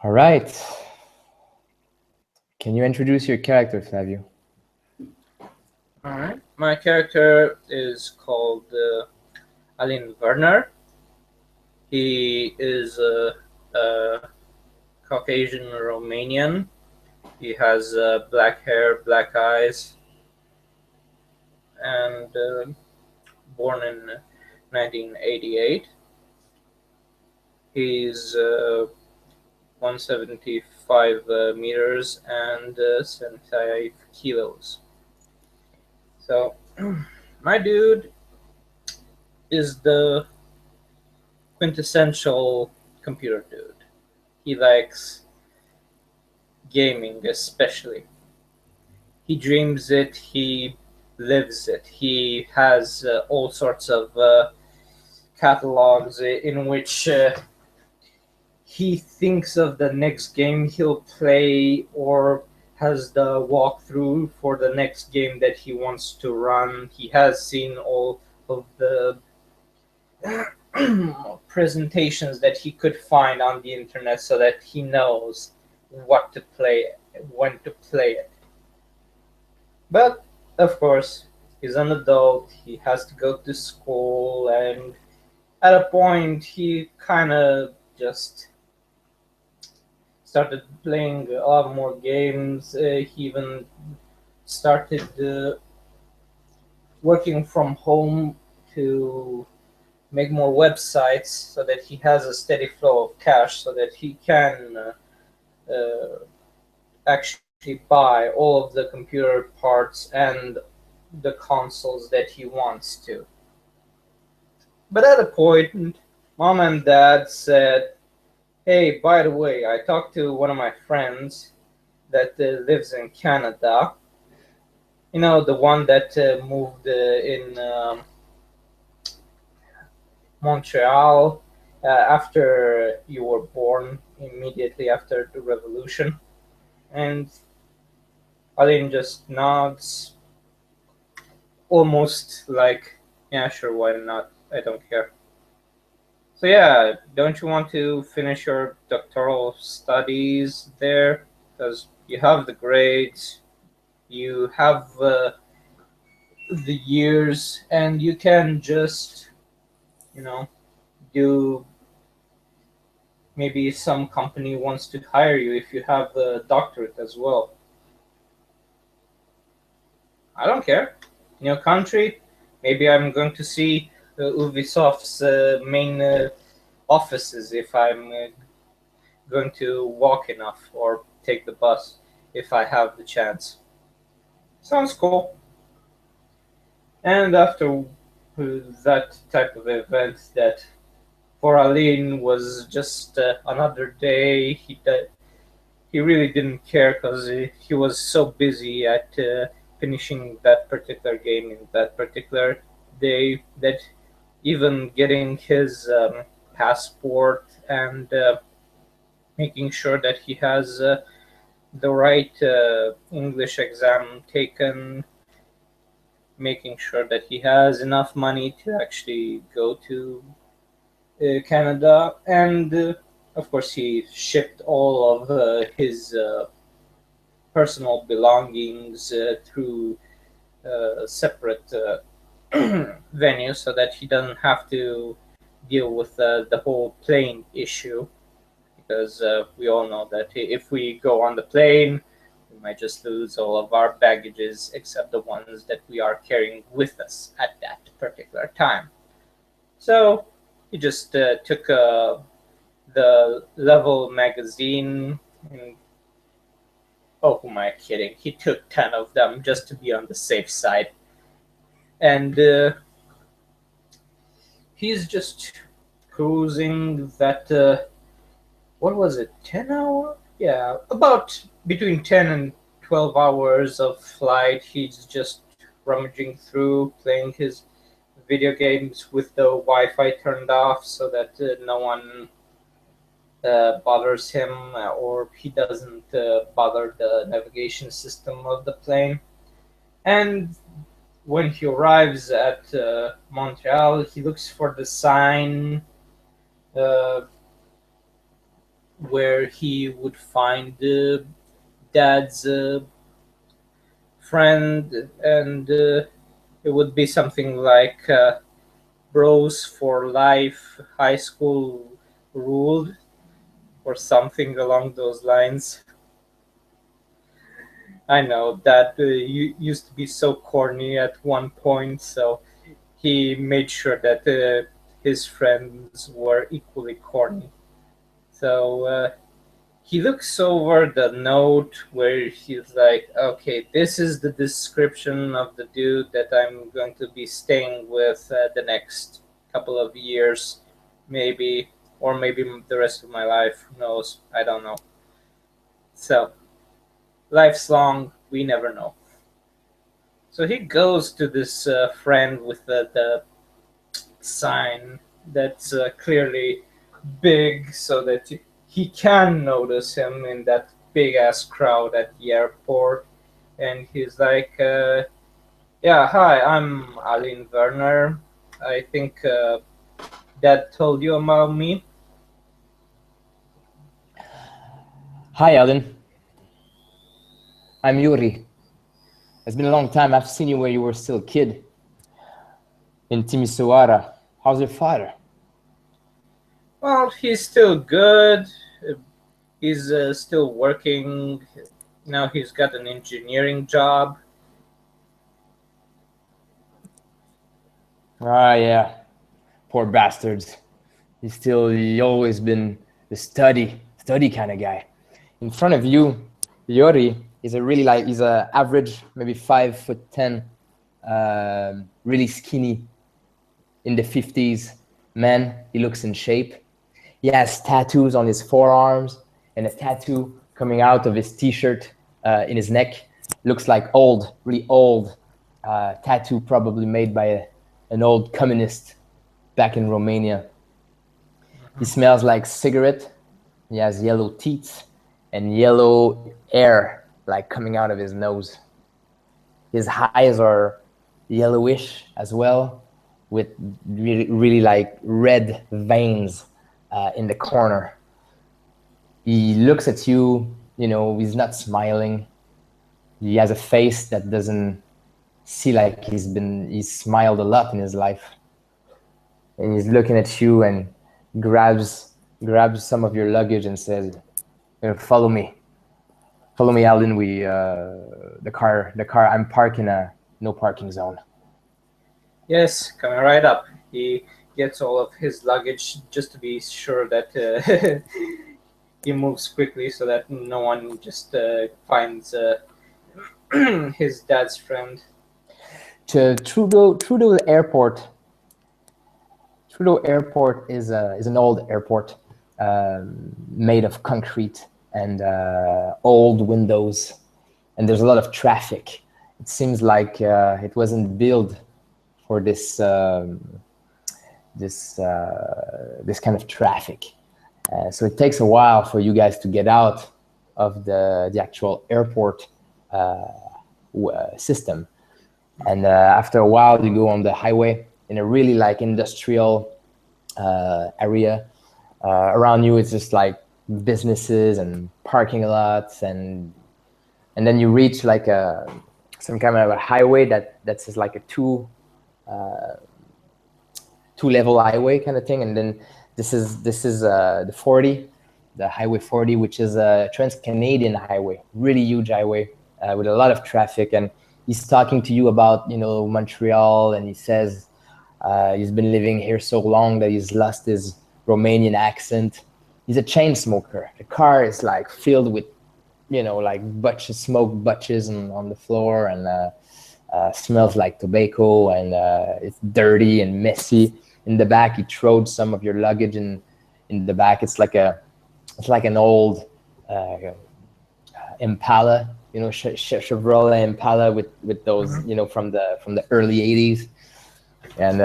All right. Can you introduce your character, Flavio? Alright. My character is called Aline Werner. He is a Caucasian Romanian. He has black hair, black eyes, and born in 1988. He's 175 meters and 75 kilos. So, my dude is the quintessential computer dude. He likes gaming, especially. He dreams it, he lives it. He has all sorts of catalogs in which he thinks of the next game he'll play or has the walkthrough for the next game that he wants to run. He has seen all of the presentations that he could find on the internet so that he knows what to play, when to play it. But of course, he's an adult, he has to go to school, and at a point, he kind of just started playing a lot more games. He even started working from home to make more websites so that he has a steady flow of cash so that he can actually buy all of the computer parts and the consoles that he wants to. But at a point, mom and dad said, "Hey, by the way, I talked to one of my friends that lives in Canada. You know, the one that moved in Montreal after you were born, immediately after the revolution." And Aline just nods, almost like, "Yeah, sure, why not? I don't care." So yeah, don't you want to finish your doctoral studies there? Because you have the grades, you have the years, and you can just, you know, do maybe some company wants to hire you if you have a doctorate as well. I don't care. In your country, maybe I'm going to see Ubisoft's main offices if I'm going to walk enough or take the bus if I have the chance. Sounds cool. And after that type of event, that for Aline was just another day, he really didn't care because he was so busy at finishing that particular game in that particular day that even getting his passport and making sure that he has the right English exam taken, making sure that he has enough money to actually go to Canada, and of course, he shipped all of his personal belongings through separate venues so that he doesn't have to deal with the whole plane issue. Because we all know that if we go on the plane, we might just lose all of our baggages except the ones that we are carrying with us at that particular time. So he just took the Level magazine and, oh, who am I kidding? He took 10 of them just to be on the safe side. And he's just cruising that, what was it, 10 hour? Yeah, about between 10 and 12 hours of flight. He's just rummaging through, playing his video games with the Wi-Fi turned off so that no one bothers him or he doesn't bother the navigation system of the plane. And when he arrives at Montreal, he looks for the sign uh, where he would find dad's friend, and it would be something like bros for life, high school ruled, or something along those lines. I know that used to be so corny at one point, so he made sure that his friends were equally corny. So he looks over the note where he's like, okay, this is the description of the dude that I'm going to be staying with the next couple of years, maybe, or maybe the rest of my life. Who knows? I don't know. So, life's long, we never know. So he goes to this friend with the sign that's clearly big so that he can notice him in that big ass crowd at the airport. And he's like, yeah, hi, I'm Aline Werner. I think Dad told you about me. Hi, Alan. I'm Yuri. It's been a long time. I've seen you when you were still a kid in Timisoara. How's your father? Well, he's still good. He's still working. Now he's got an engineering job. Ah, yeah. Poor bastards. He always been the study kind of guy. In front of you, Yuri is he's a average, maybe 5'10", really skinny, in the 50s man. He looks in shape. He has tattoos on his forearms and a tattoo coming out of his t-shirt in his neck. Looks like old, really old tattoo, probably made by an old communist back in Romania. He smells like cigarette. He has yellow teeth and yellow air like coming out of his nose. His eyes are yellowish as well, with really like red veins in the corner. He looks at you, he's not smiling. He has a face that doesn't see like he's smiled a lot in his life. And he's looking at you and grabs some of your luggage and says, follow me, Alan. The car, I'm parking a no parking zone. Yes, coming right up. He gets all of his luggage just to be sure that he moves quickly so that no one just finds his dad's friend. To Trudeau Airport. Trudeau Airport is an old airport made of concrete and old windows, and there's a lot of traffic. It seems like it wasn't built for this kind of traffic. So it takes a while for you guys to get out of the actual airport system. And after a while, you go on the highway in a really like industrial area. Around you, it's just like businesses and parking lots, and then you reach like some kind of a highway that's just like a two-level highway kind of thing. And then this is the 40, the Highway 40, which is a trans-Canadian highway, really huge highway with a lot of traffic. And he's talking to you about Montreal, and he says he's been living here so long that he's lost his Romanian accent. He's a chain smoker. The car is like filled with like smoke butches on the floor, and smells like tobacco, and it's dirty and messy. In the back, he throwed some of your luggage in the back. It's like an old Impala, Chevrolet Impala with those, from the early 80s. And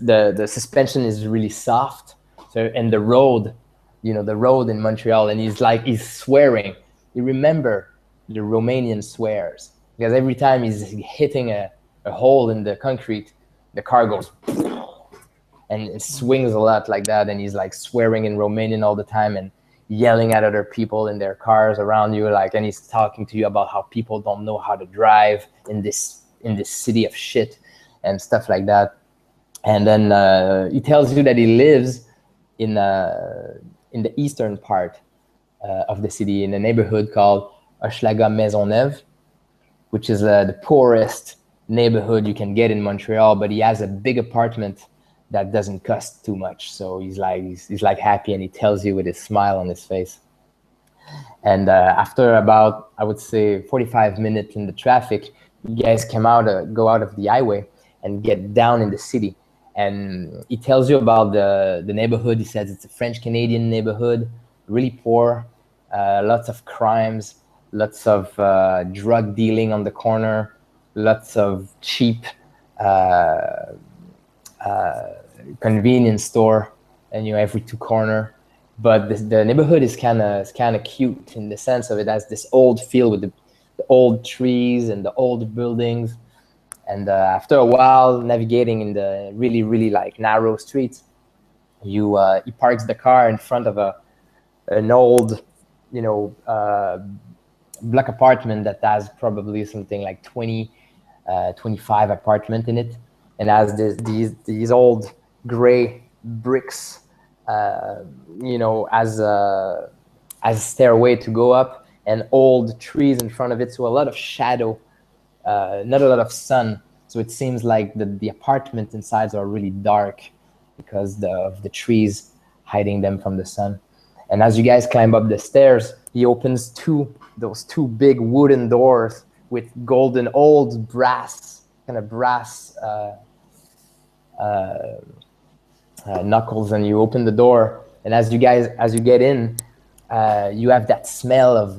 the suspension is really soft. So, and the road in Montreal, and he's swearing. You remember the Romanian swears, because every time he's hitting a hole in the concrete, the car goes, and it swings a lot like that, and he's like swearing in Romanian all the time and yelling at other people in their cars around you, like, and he's talking to you about how people don't know how to drive in this city of shit and stuff like that. And then he tells you that he lives in the eastern part of the city, in a neighborhood called Hochelaga Maisonneuve, which is the poorest neighborhood you can get in Montreal. But he has a big apartment that doesn't cost too much, so he's like happy, and he tells you with his smile on his face. And after about, I would say, 45 minutes in the traffic, you guys go out of the highway and get down in the city. And he tells you about the neighborhood. He says it's a French Canadian neighborhood, really poor, lots of crimes, lots of drug dealing on the corner, lots of cheap convenience store, and every two corner. But the neighborhood is kind of cute in the sense of it has this old feel with the old trees and the old buildings. And after a while navigating in the really, really like narrow streets, he parks the car in front of an old, block apartment that has probably something like 25 apartment in it, and has these old gray bricks, as a stairway to go up, and old trees in front of it, so a lot of shadow, not a lot of sun. So it seems like the apartment inside are really dark because of the trees hiding them from the sun. And as you guys climb up the stairs, he opens those two big wooden doors with golden old brass knuckles, and you open the door. And as you get in, you have that smell of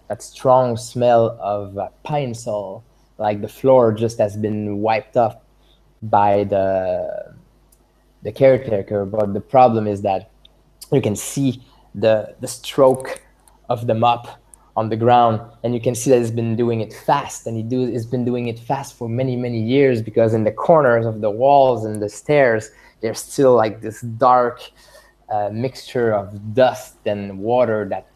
that strong smell of pine sol, like the floor just has been wiped off by the caretaker. But the problem is that you can see the stroke of the mop on the ground, and you can see that he's been doing it fast, and he's been doing it fast for many, many years, because in the corners of the walls and the stairs, there's still like this dark mixture of dust and water that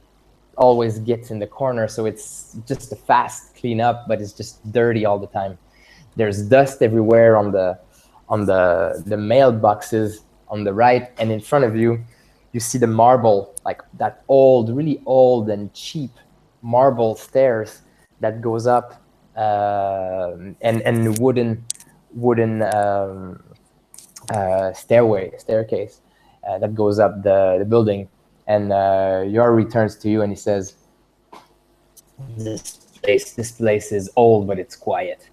always gets in the corner. So it's just a fast cleanup, but it's just dirty all the time. There's dust everywhere on the mailboxes on the right, and in front of you, you see the marble, like that old, really old and cheap marble stairs that goes up, and wooden staircase that goes up the building. And Yor returns to you and he says, this place is old, but it's quiet.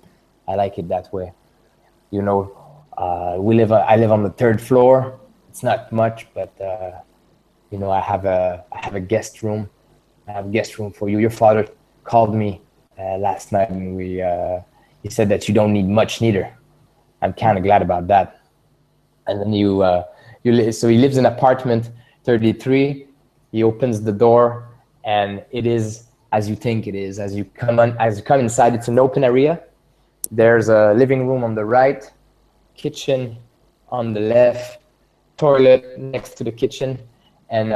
I like it that way. I live on the third floor. It's not much, but I have a guest room. I have a guest room for you. Your father called me last night, and he said that you don't need much neither. I'm kind of glad about that. And then so he lives in apartment 33. He opens the door, and it is as you think it is. As you come inside, it's an open area. There's a living room on the right, kitchen on the left, toilet next to the kitchen, and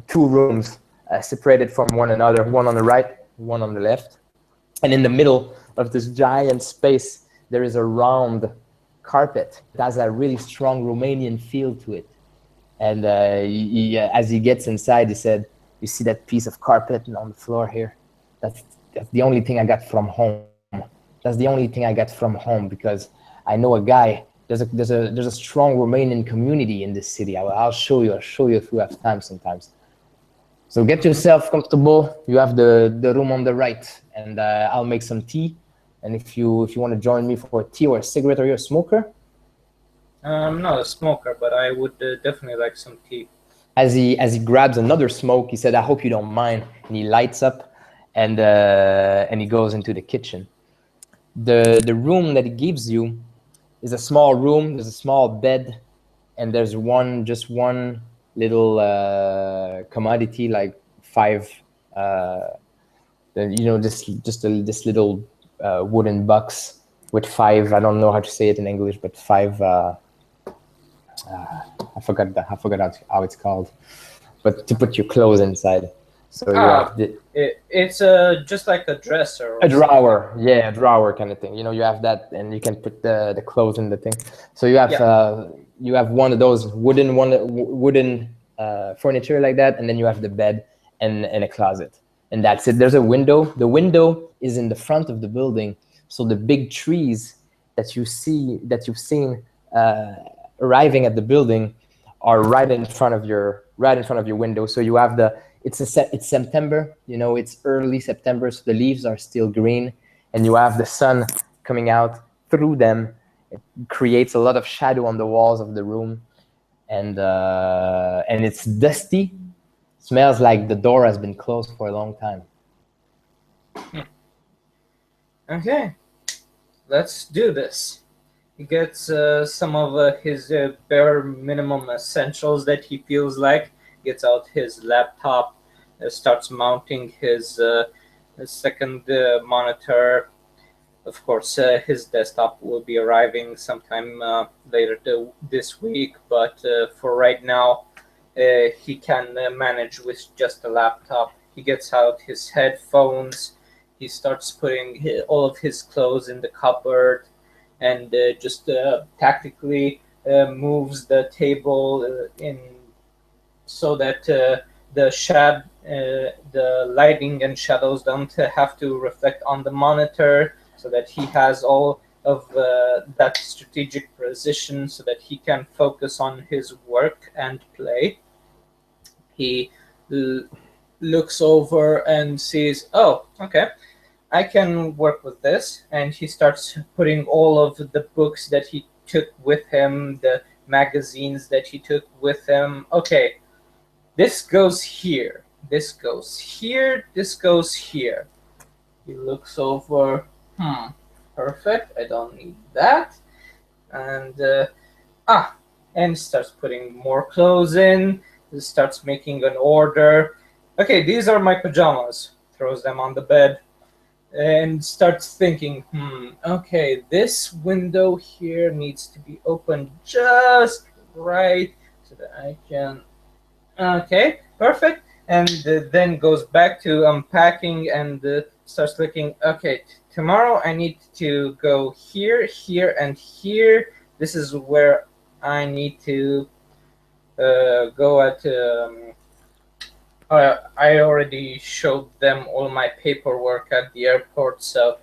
two rooms separated from one another, one on the right, one on the left. And in the middle of this giant space, there is a round carpet. It has a really strong Romanian feel to it. And as he gets inside, he said, "You see that piece of carpet on the floor here? That's the only thing I got from home. That's the only thing I got from home, because I know a guy. There's a strong Romanian community in this city. I'll show you if you have time sometimes. So get yourself comfortable. You have the room on the right, and I'll make some tea. And if you want to join me for a tea or a cigarette, or you're a smoker?" I'm not a smoker, but I would definitely like some tea. As he grabs another smoke, he said, "I hope you don't mind." And he lights up, and he goes into the kitchen. The room that he gives you is a small room. There's a small bed, and there's just one little commodity, like this little wooden box with five. I don't know how to say it in English, but five I forgot how it's called, but to put your clothes inside. So you have It's just like a dresser a or something. drawer, yeah, a drawer kind of thing. You know, you have that, and you can put the clothes in the thing. So Yeah. you have one of those wooden furniture like that, and then you have the bed and a closet, and that's it. There's a window. The window is in the front of the building, so the big trees that you've seen uh, arriving at the building are right in front of your window. So you have it's September, you know, it's early September, so the leaves are still green, and you have the sun coming out through them. It creates a lot of shadow on the walls of the room, and it's dusty. Smells like the door has been closed for a long time. Okay, let's do this. He gets some of his bare minimum essentials that he feels like, gets out his laptop, starts mounting his second monitor. Of course, his desktop will be arriving sometime later this week, but for right now, he can manage with just a laptop. He gets out his headphones. He starts putting all of his clothes in the cupboard, and just tactically moves the table in so that the lighting and shadows don't have to reflect on the monitor, so that he has all of that strategic position, so that he can focus on his work and play. He l- looks over and sees, oh, okay, I can work with this. And he starts putting all of the books that he took with him, the magazines that he took with him. Okay, this goes here. This goes here. This goes here. He looks over. Perfect. I don't need that. And and starts putting more clothes in. Starts making an order. Okay, these are my pajamas. Throws them on the bed and starts thinking, okay, this window here needs to be opened just right so that I can. Okay, perfect. And then goes back to unpacking and starts looking. Okay, tomorrow I need to go here, here, and here. This is where I need to go at. I already showed them all my paperwork at the airport, so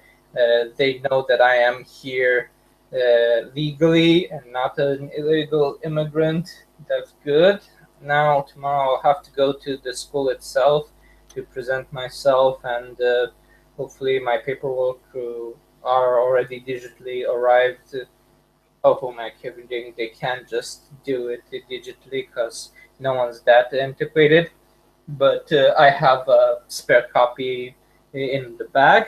they know that I am here legally and not an illegal immigrant. That's good. Now, tomorrow I'll have to go to the school itself to present myself, and hopefully my paperwork are already digitally arrived. Oh, who am I kidding? They can't just do it digitally because no one's that antiquated, but I have a spare copy in the bag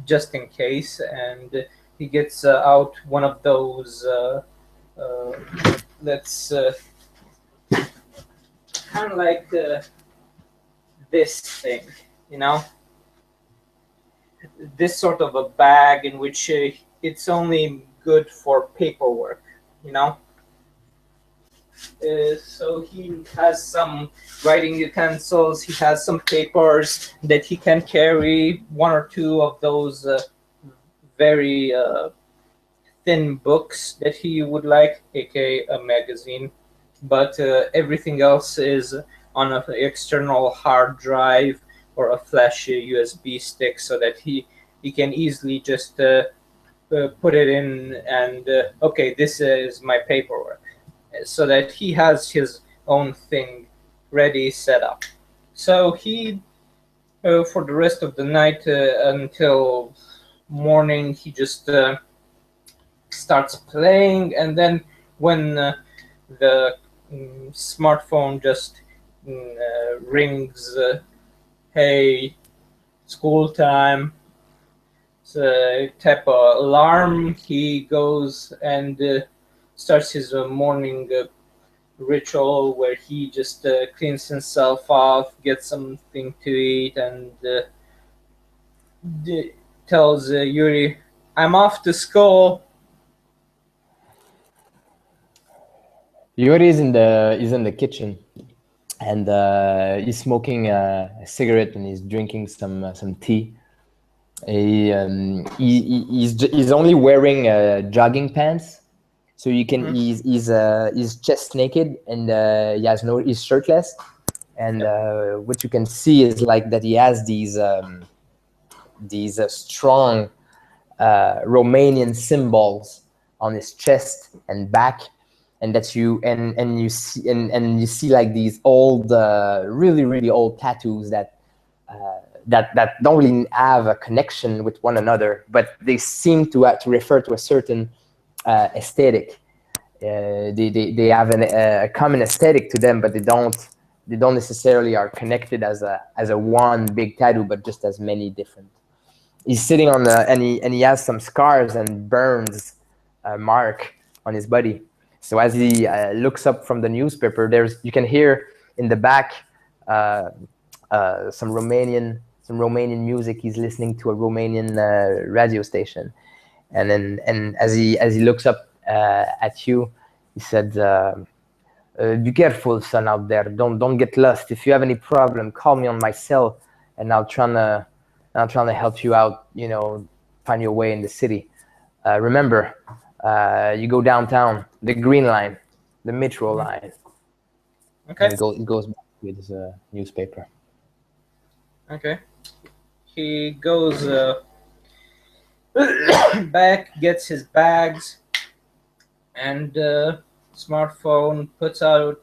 just in case. And he gets out one of those. Uh, let's kind of like this thing, you know, this sort of a bag in which it's only good for paperwork, you know. So he has some writing utensils, he has some papers that he can carry, one or two of those very thin books that he would like, aka a magazine. But everything else is on an external hard drive or a flash USB stick, so that he can easily just put it in and okay, this is my paperwork, so that he has his own thing ready set up. So he, for the rest of the night until morning, he just starts playing, and then when the smartphone just rings, hey, school time. So type of alarm. He goes and starts his morning ritual where he just cleans himself off, gets something to eat, and tells Yuri, "I'm off to school." Yuri is in the kitchen, and he's smoking a cigarette and he's drinking some tea. He's only wearing jogging pants, so you can Mhm. he's chest naked, and he has no he's shirtless, and Yep. what you can see is like that he has these strong Romanian symbols on his chest and back, and that and you see like these old, really old tattoos that don't really have a connection with one another, but they seem to refer to a certain aesthetic. They have a common aesthetic to them, but they don't necessarily are connected as a one big tattoo, but just as many different. He's sitting on the and he has some scars and burns mark on his body. So as he looks up from the newspaper, you can hear in the back uh, some Romanian music. He's listening to a Romanian radio station, and as he looks up at you, he said, "Be careful, son, out there. Don't get lost. If you have any problem, call me on my cell, and I'll try to help you out. Find your way in the city. Remember, you go downtown, the Green Line, the Metro Mhm. line." And Okay. he goes back with his newspaper. Okay. He goes back, gets his bags and smartphone, puts out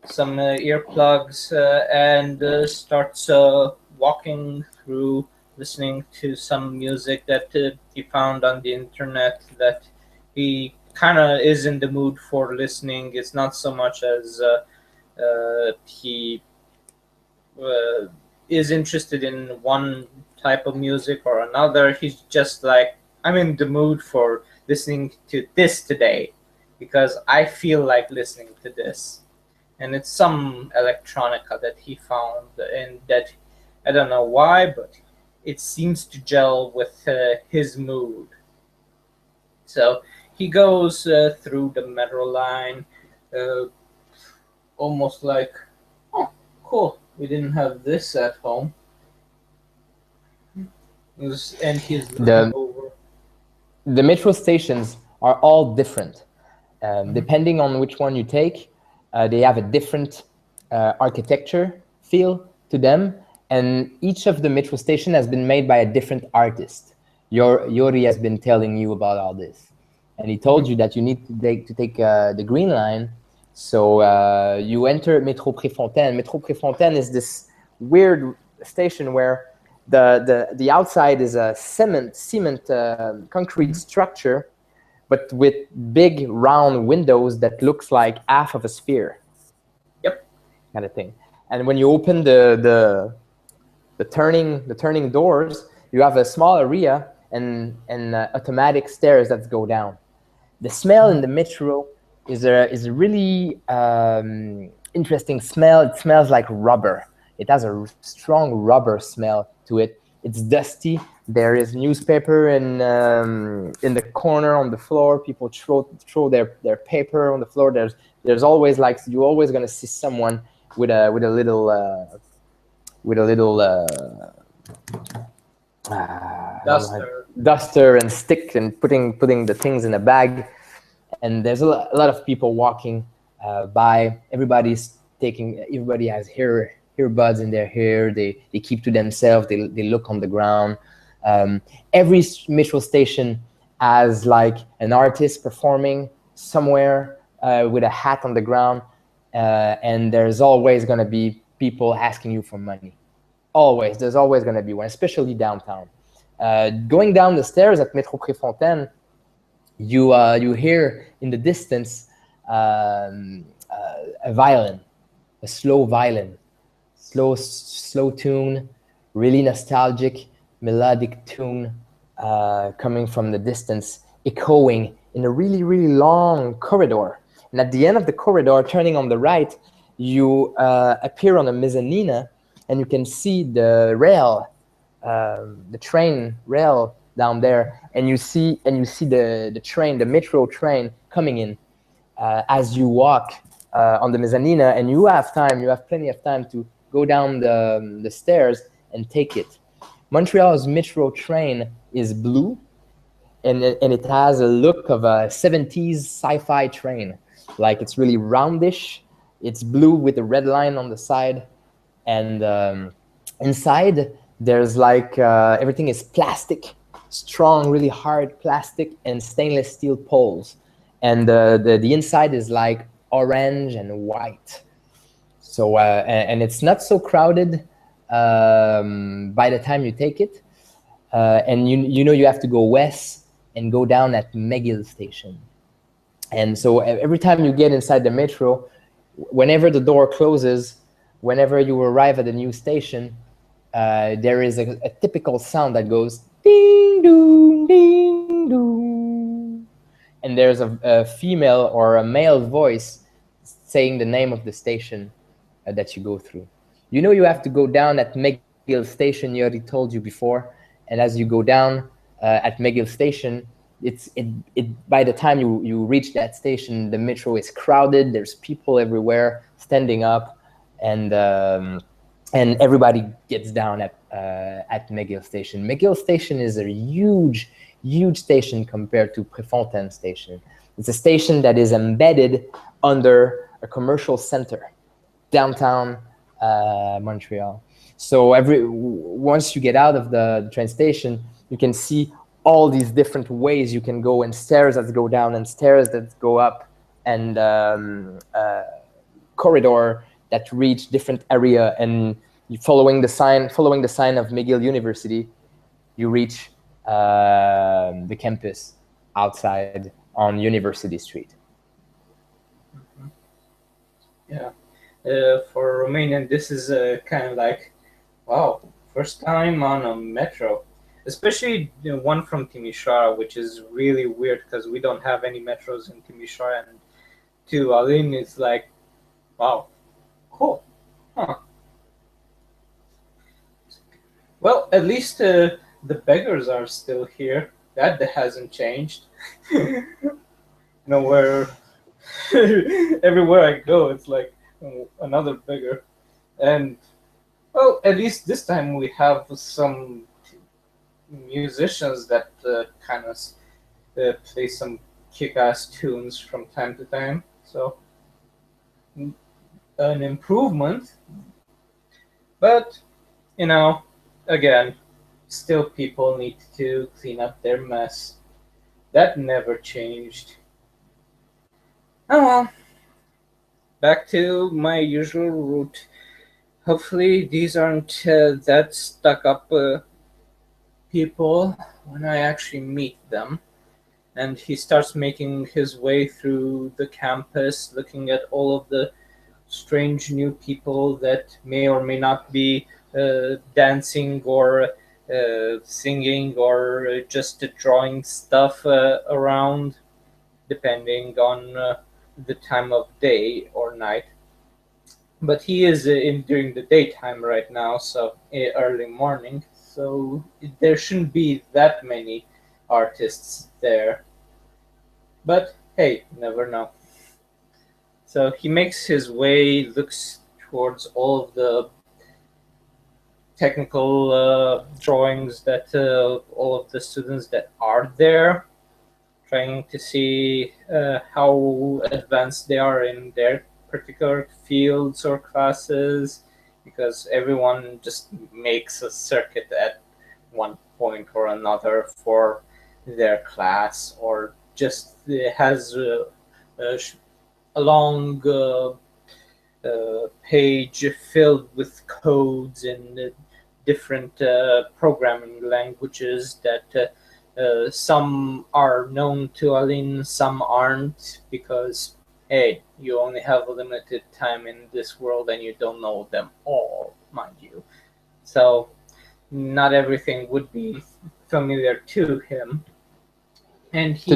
some earplugs, and starts walking through, listening to some music that he found on the internet that he kind of is in the mood for listening. It's not so much as he uh, is interested in one type of music or another. He's just like, I'm in the mood for listening to this today because I feel like listening to this. And it's some electronica that he found, and that I don't know why, but it seems to gel with his mood. So he goes through the metro line, uh, almost like, oh, cool, we didn't have this at home. And he's looking The over. the metro stations are all different. Mhm. Depending on which one you take, they have a different architecture feel to them, and each of the metro station has been made by a different artist. Yori has been telling you about all this, and he told Mhm. you that you need to take the Green Line. So you enter Métro Préfontaine. Métro Préfontaine is this weird station where the outside is a cement concrete Mhm. structure, but with big round windows that looks like half of a sphere, Yep. kind of thing. And when you open the turning doors, you have a small area and automatic stairs that go down. The smell in Mhm. the metro is a really interesting smell. It smells like rubber. It has a strong rubber smell to it. It's dusty. There is newspaper in the corner on the floor. People throw their paper on the floor. There's always like you're always gonna see someone with a little I don't know, Duster. duster and stick and putting the things in a bag. And there's a lot of people walking by. Everybody has earbuds in their hair. They keep to themselves. They look on the ground. Every metro station has like an artist performing somewhere with a hat on the ground, and there's always going to be people asking you for money. Always, there's always going to be one, especially downtown. Going down the stairs at Metro Préfontaine, you hear in the distance a violin, a slow violin, slow tune, really nostalgic, melodic tune coming from the distance, echoing in a really long corridor. And at the end of the corridor, turning on the right, you appear on a mezzanine, and you can see the train rail down there, and you see the train, the metro train coming in, as you walk on the mezzanine, and you have plenty of time to go down the stairs and take it. Montreal's metro train is blue, and it has a look of a 70s sci-fi train. Like, it's really roundish. It's blue with a red line on the side, and inside there's like everything is plastic, strong, really hard plastic, and stainless steel poles. And the inside is like orange and white. So and it's not so crowded by the time you take it. And you know you have to go west and go down at McGill Station. And so every time you get inside the metro, whenever the door closes, whenever you arrive at a new station, there is a typical sound that goes ding doom, ding doom. And there's a female or a male voice saying the name of the station that you go through. You know you have to go down at McGill Station, you already told you before. And as you go down at McGill Station, by the time you reach that station, the metro is crowded. There's people everywhere standing up, and everybody gets down at McGill Station. McGill Station is a huge station compared to Prefontaine Station. It's a station that is embedded under a commercial center, downtown Montreal. So once you get out of the train station, you can see all these different ways you can go, and stairs that go down and stairs that go up, and corridor that reach different area. And following the sign of McGill University, you reach the campus outside on University Street. Mm-hmm. Yeah. For Romanian, this is kind of like, wow, first time on a metro, especially one from Timișoara, which is really weird because we don't have any metros in Timișoara. And to Aline, it's like, wow, cool, huh? Well, at least the beggars are still here. That hasn't changed. Where everywhere I go, it's like another beggar. And well, at least this time we have some musicians that kind of play some kick-ass tunes from time to time. So an improvement. But again, still people need to clean up their mess. That never changed. Oh well. Back to my usual route. Hopefully these aren't that stuck up people when I actually meet them. And he starts making his way through the campus, looking at all of the strange new people that may or may not be dancing or singing or just drawing stuff around, depending on the time of day or night. But he is during the daytime right now, so early morning, so there shouldn't be that many artists there. But hey, never know. So he makes his way, looks towards all of the technical drawings that all of the students that are there, trying to see how advanced they are in their particular fields or classes, because everyone just makes a circuit at one point or another for their class, or just has a long page filled with codes in different programming languages that some are known to Aline, some aren't, because hey, you only have a limited time in this world and you don't know them all, mind you. So not everything would be familiar to him. And he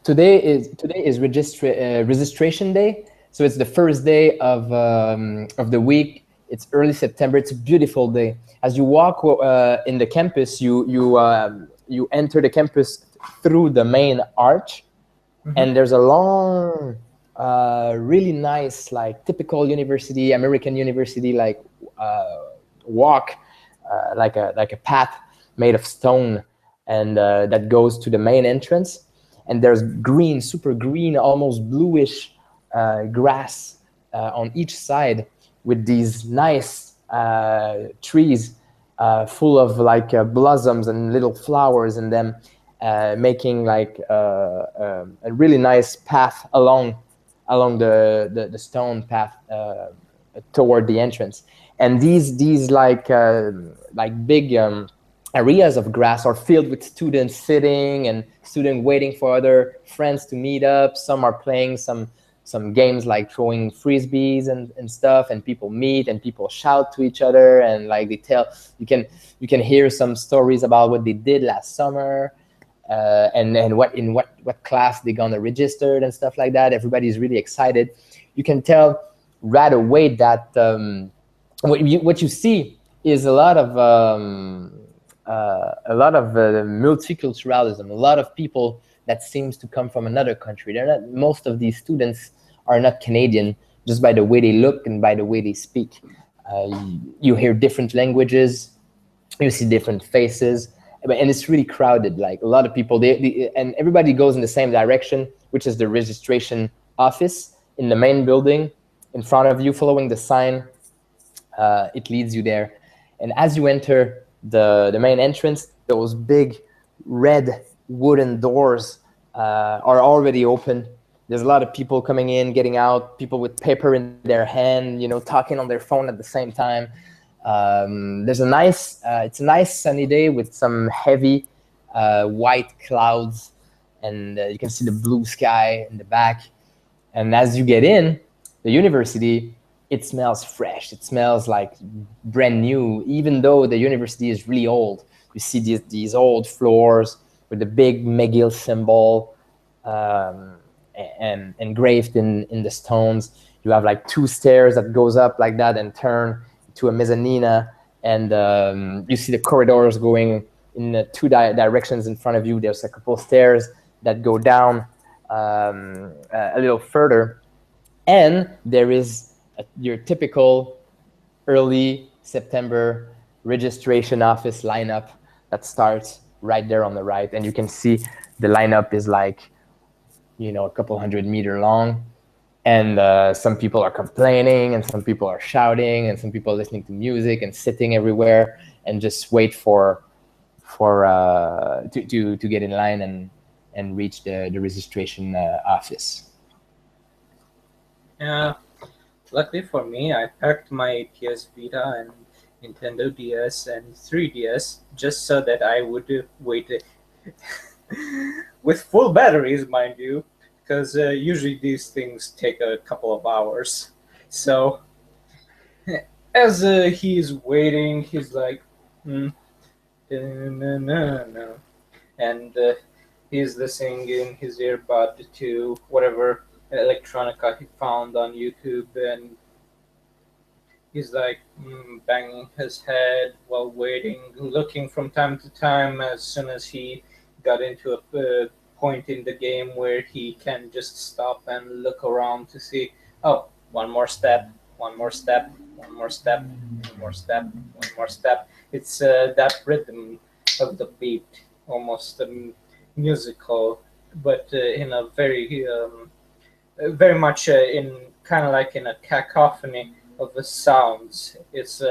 today is registration day, so it's the first day of the week. It's early September. It's a beautiful day. As you walk in the campus, you enter the campus through the main arch, Mhm. And there's a long, really nice, like typical university, American university, like walk, like a path made of stone, and that goes to the main entrance. And there's green, super green, almost bluish grass on each side, with these nice trees full of like blossoms and little flowers in them, making like a really nice path along the stone path toward the entrance. And these like big areas of grass are filled with students sitting and students waiting for other friends to meet up. Some are playing some games like throwing frisbees and stuff, and people meet and people shout to each other, and like they tell, you can hear some stories about what they did last summer, and what class they're gonna register and stuff like that. Everybody's really excited. You can tell right away that what you see is a lot of multiculturalism. A lot of people that seems to come from another country. They're not. Most of these students are not Canadian, just by the way they look and by the way they speak. You hear different languages, you see different faces, and it's really crowded. Like a lot of people, and everybody goes in the same direction, which is the registration office in the main building in front of you, following the sign. It leads you there. And as you enter the main entrance, those big red wooden doors are already open. There's a lot of people coming in, getting out, people with paper in their hand, talking on their phone at the same time. It's a nice sunny day with some heavy white clouds, and you can see the blue sky in the back. And as you get in the university, it smells fresh. It smells like brand new, even though the university is really old. You see these old floors with the big McGill symbol and engraved in the stones. You have like two stairs that goes up like that and turn to a mezzanine, and you see the corridors going in two directions in front of you. There's a couple stairs that go down a little further, and there is your typical early September registration office lineup that starts right there on the right, and you can see the lineup is like a couple 100 meter long, and some people are complaining, and some people are shouting, and some people are listening to music and sitting everywhere and just wait to get in line and reach the registration office. Yeah. Luckily for me, I packed my PS Vita and Nintendo DS and 3DS just so that I would wait with full batteries, mind you, because usually these things take a couple of hours. So as he's waiting, he's like, no, no, no, and he's listening in his earbud to whatever electronica he found on YouTube, and he's like banging his head while waiting, looking from time to time. As soon as he got into a point in the game where he can just stop and look around to see, oh, one more step, one more step, one more step, one more step, one more step. It's that rhythm of the beat, almost musical, but in a very much in kind of like in a cacophony of the sounds. It's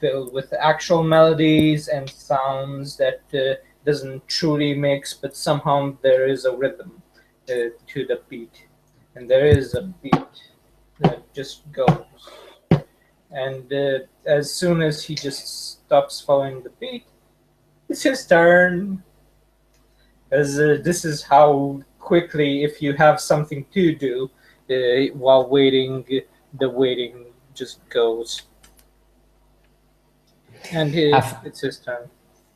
filled with actual melodies and sounds that doesn't truly mix, but somehow there is a rhythm to the beat, and there is a beat that just goes. And as soon as he just stops following the beat, it's his turn. As this is how quickly, if you have something to do while waiting, the waiting just goes. And it's his turn.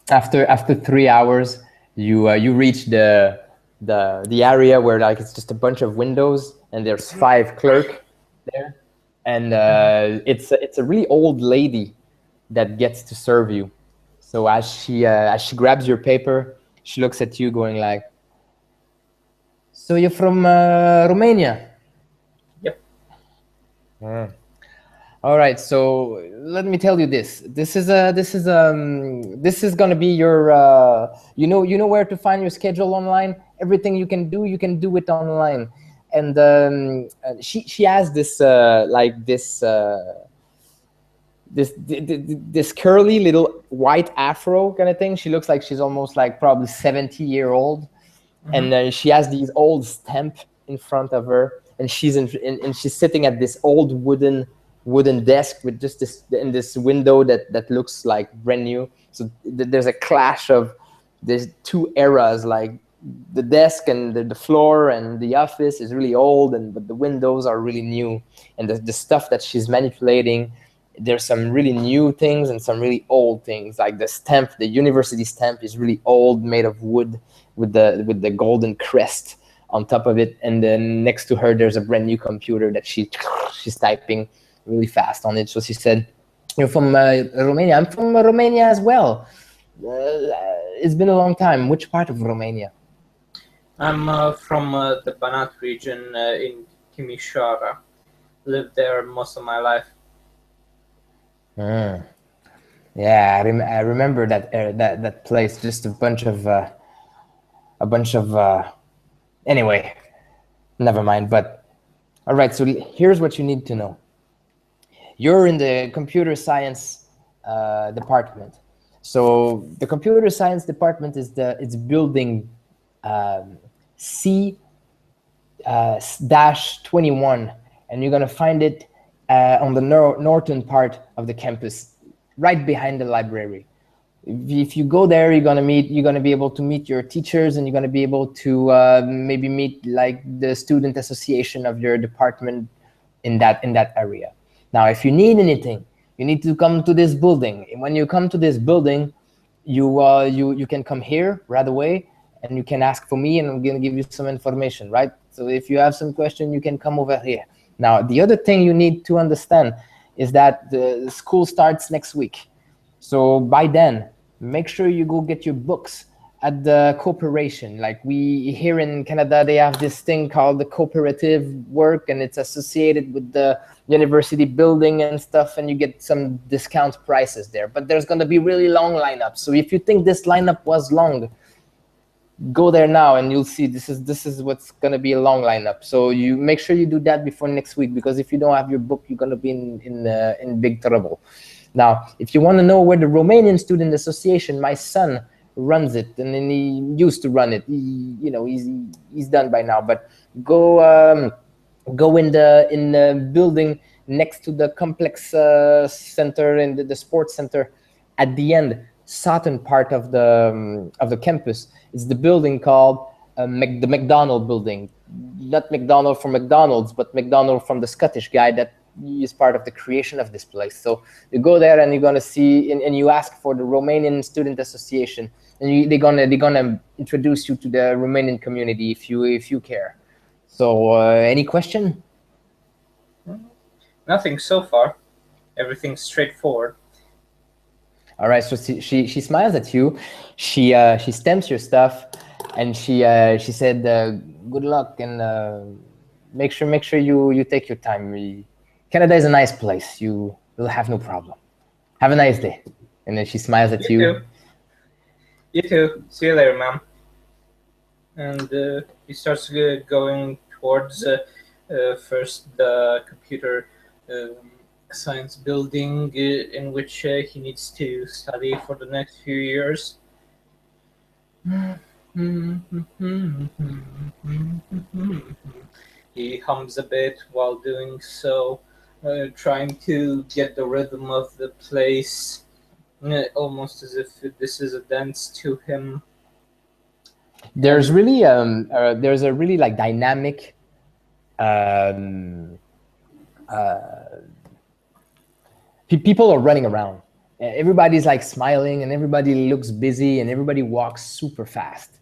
After 3 hours, you reach the area where like it's just a bunch of windows, and there's 5 clerk there, and it's a really old lady that gets to serve you. So as she grabs your paper, she looks at you, going like, So you're from Romania? Yep. All right. So let me tell you this. This is gonna be your. You know where to find your schedule online. Everything you can do it online. And she has this this curly little white afro kind of thing. She looks like she's almost like probably 70-year-old, and she has these old stamp in front of her, and she's sitting at this old wooden desk with just this window that looks like brand new. So there's a clash of there's two eras, like the desk and the floor and the office is really old, but the windows are really new, and the stuff that she's manipulating, there's some really new things and some really old things. Like the stamp, the university stamp is really old, made of wood, with the golden crest on top of it. And then next to her, there's a brand new computer that she's typing really fast on it. So she said, "You're from Romania." I'm from Romania as well. It's been a long time. Which part of Romania? I'm from the Banat region in Timișoara. Lived there most of my life. Yeah, I remember that place. Just a bunch of anyway, never mind. But all right, so here's what you need to know. You're in the computer science department. So the computer science department it's building C dash 21, and you're gonna find it on the northern part of the campus, right behind the library. If you go there, you're gonna be able to meet your teachers, and you're gonna be able to maybe meet like the student association of your department in that area. Now, if you need anything, you need to come to this building. And when you come to this building, you can come here right away, and you can ask for me, and I'm gonna give you some information, right? So if you have some question, you can come over here. Now, the other thing you need to understand is that the school starts next week. So by then, make sure you go get your books at the corporation. Like we here in Canada, they have this thing called the cooperative work, and it's associated with the university building and stuff, and you get some discount prices there. But there's gonna be really long lineups. So if you think this lineup was long, go there now and you'll see this is what's gonna be a long lineup. So you make sure you do that before next week, because if you don't have your book, you're gonna be in big trouble. Now, if you want to know where the Romanian Student Association, my son runs it, and then he used to run it. He's done by now. But go in the building next to the complex center and the sports center. At the end, southern part of the campus is the building called the McDonald building. Not McDonald from McDonald's, but McDonald from the Scottish guy that is part of the creation of this place. So you go there and you're gonna see, and you ask for the Romanian Student Association, and they're gonna introduce you to the Romanian community if you care. So any question? Nothing so far. Everything's straightforward. All right. So she smiles at you. She stamps your stuff, and she said, "Good luck, and make sure you take your time. Canada is a nice place. You'll have no problem. Have a nice day." And then she smiles at you. Too. You too. See you later, ma'am. And he starts going towards first the computer science building in which he needs to study for the next few years. He hums a bit while doing so, trying to get the rhythm of the place, almost as if this is a dance to him. There's really there's a really like dynamic people are running around. Everybody's like smiling, and everybody looks busy, and everybody walks super fast.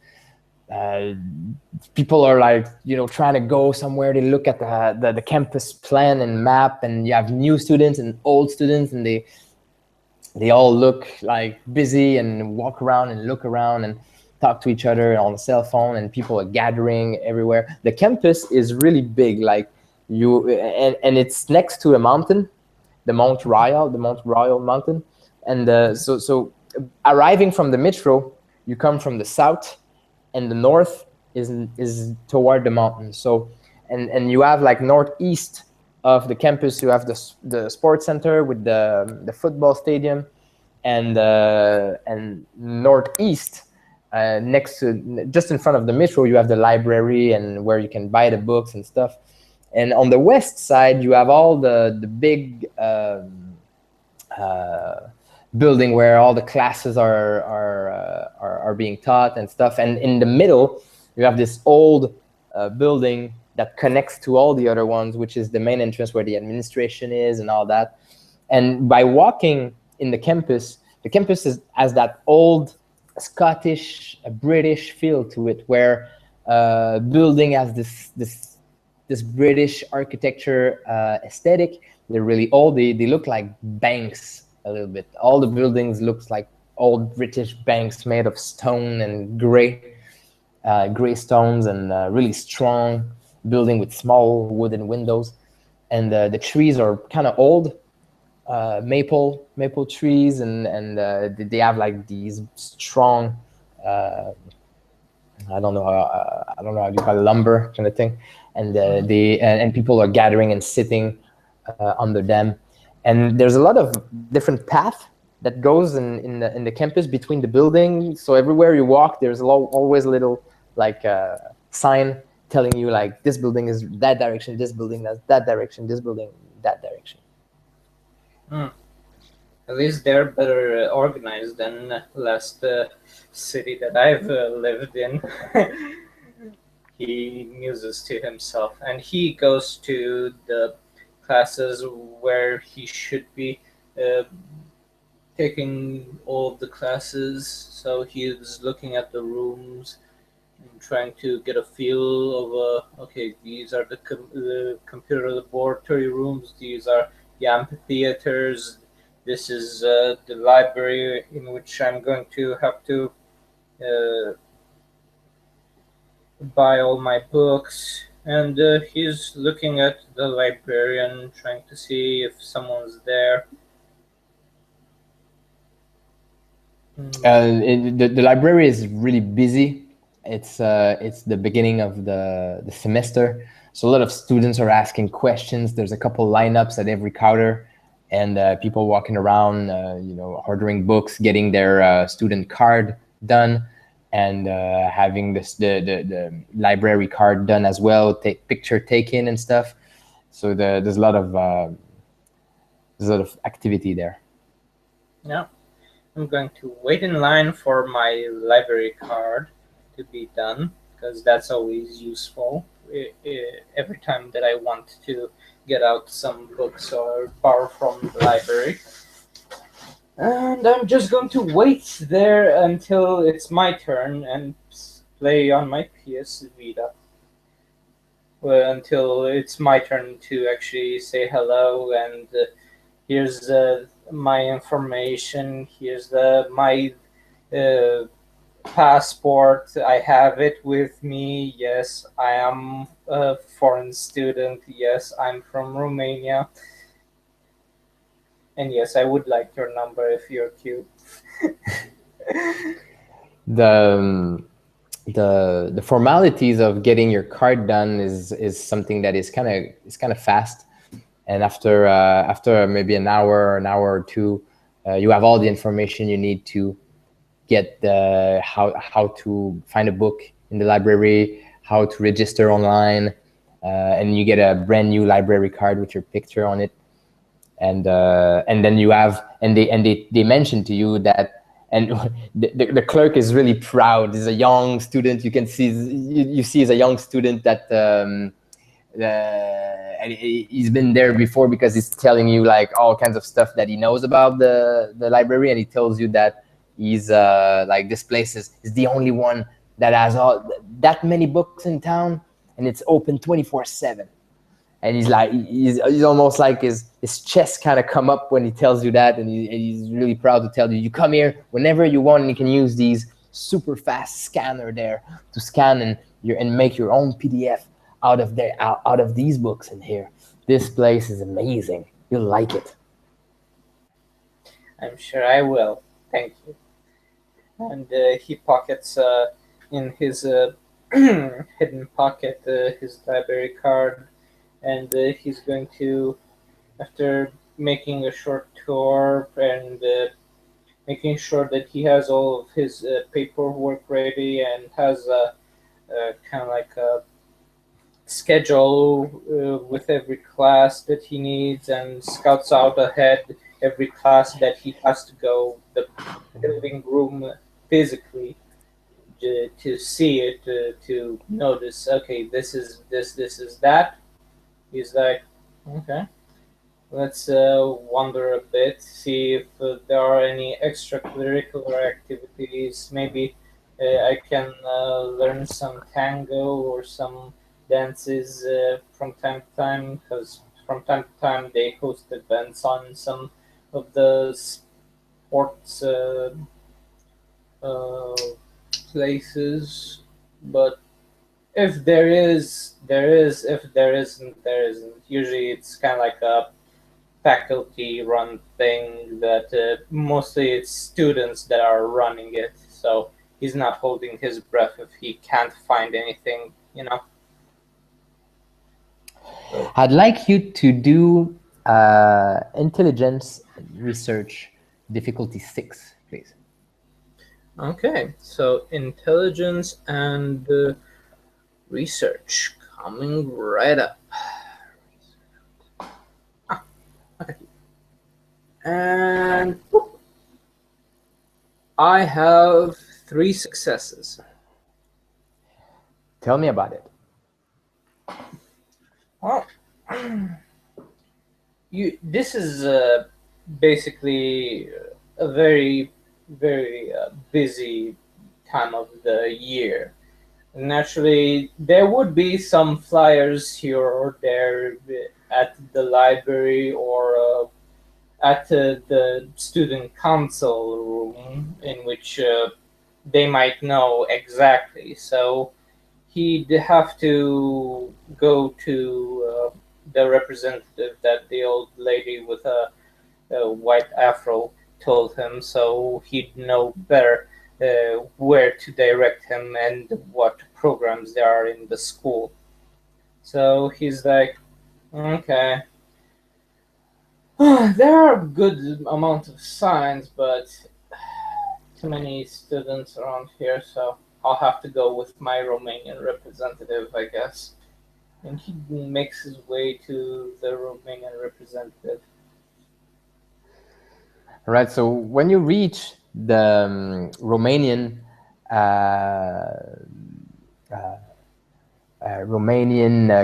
People are like, trying to go somewhere. They look at the campus plan and map, and you have new students and old students, and they all look like busy and walk around and look around. And talk to each other on the cell phone, and people are gathering everywhere. The campus is really big, like and it's next to a mountain, the Mount Royal mountain, and so arriving from the metro, you come from the south, and the north is toward the mountain. So and you have like northeast of the campus, you have the sports center with the football stadium, and northeast, next to, just in front of the metro, you have the library and where you can buy the books and stuff. And on the west side, you have all the big building where all the classes are being taught and stuff. And in the middle, you have this old building that connects to all the other ones, which is the main entrance where the administration is and all that. And by walking in the campus has that old Scottish, British feel to it, where building has this British architecture aesthetic. They're really old. They look like banks a little bit. All the buildings looks like old British banks made of stone and gray stones, and really strong building with small wooden windows. And the trees are kind of old, maple trees, and they have like these strong, I don't know how you call it, lumber kind of thing. And and people are gathering and sitting under them. And there's a lot of different paths that goes in the campus between the buildings. So everywhere you walk, there's always a little like sign telling you like, this building is that direction, this building that's that direction, this building that direction. At least they're better organized than last city that I've lived in. He muses to himself, and he goes to the classes where he should be taking all of the classes. So he's looking at the rooms and trying to get a feel of okay, these are the computer laboratory rooms, these are the amphitheaters, this is the library in which I'm going to have to buy all my books. And he's looking at the librarian, trying to see if someone's there. The library is really busy. It's the beginning of the semester, so a lot of students are asking questions. There's a couple lineups at every counter, and people walking around, ordering books, getting their student card done, and having the library card done as well, take picture taken and stuff. So there's a lot of activity there. Yeah, I'm going to wait in line for my library card to be done, because that's always useful every time that I want to get out some books or borrow from the library. And I'm just going to wait there until it's my turn and play on my PS Vita. Well, until it's my turn to actually say hello, and here's my information, here's my passport, I have it with me, yes, I am a foreign student, yes, I'm from Romania, and yes, I would like your number if you're cute. The formalities of getting your card done is something that is kind of fast, and after maybe an hour or two, you have all the information you need to get how to find a book in the library, how to register online, and you get a brand new library card with your picture on it, and then you have, and they mention to you that, and the clerk is really proud. He's a young student. You can see you see he's a young student that he's been there before, because he's telling you like all kinds of stuff that he knows about the library, and he tells you that he's like, this place is the only one that has that many books in town, and it's open 24/7. And he's like, he's almost like his chest kind of come up when he tells you that, and he's really proud to tell you, you come here whenever you want, and you can use these super fast scanner there to scan and make your own PDF out of these books in here. This place is amazing. You'll like it. I'm sure I will. Thank you. And he pockets in his hidden pocket his library card, and he's going to, after making a short tour and making sure that he has all of his paperwork ready and has a kind of like a schedule with every class that he needs and scouts out ahead every class that he has to go the living room physically to see it to notice, okay, this is this is that. He's like, okay, let's wander a bit, see if there are any extracurricular activities. Maybe I can learn some tango or some dances from time to time, because from time to time they host events on some of the sports uh, places. But if there is, there is. If there isn't, there isn't. Usually it's kind of like a faculty run thing that mostly it's students that are running it. So he's not holding his breath if he can't find anything, you know. I'd like you to do intelligence research difficulty 6, please. Okay, so intelligence and research coming right up. Okay. And I have 3 successes. Tell me about it. Well, this is basically a very, very busy time of the year. Naturally, there would be some flyers here or there at the library or at the student council room in which they might know exactly. So he'd have to go to the representative that the old lady with a white afro told him, so he'd know better where to direct him and what programs there are in the school. So he's like, okay, there are a good amount of signs, but too many students around here, so I'll have to go with my Romanian representative, I guess. And he makes his way to the Romanian representative. All right. So when you reach the Romanian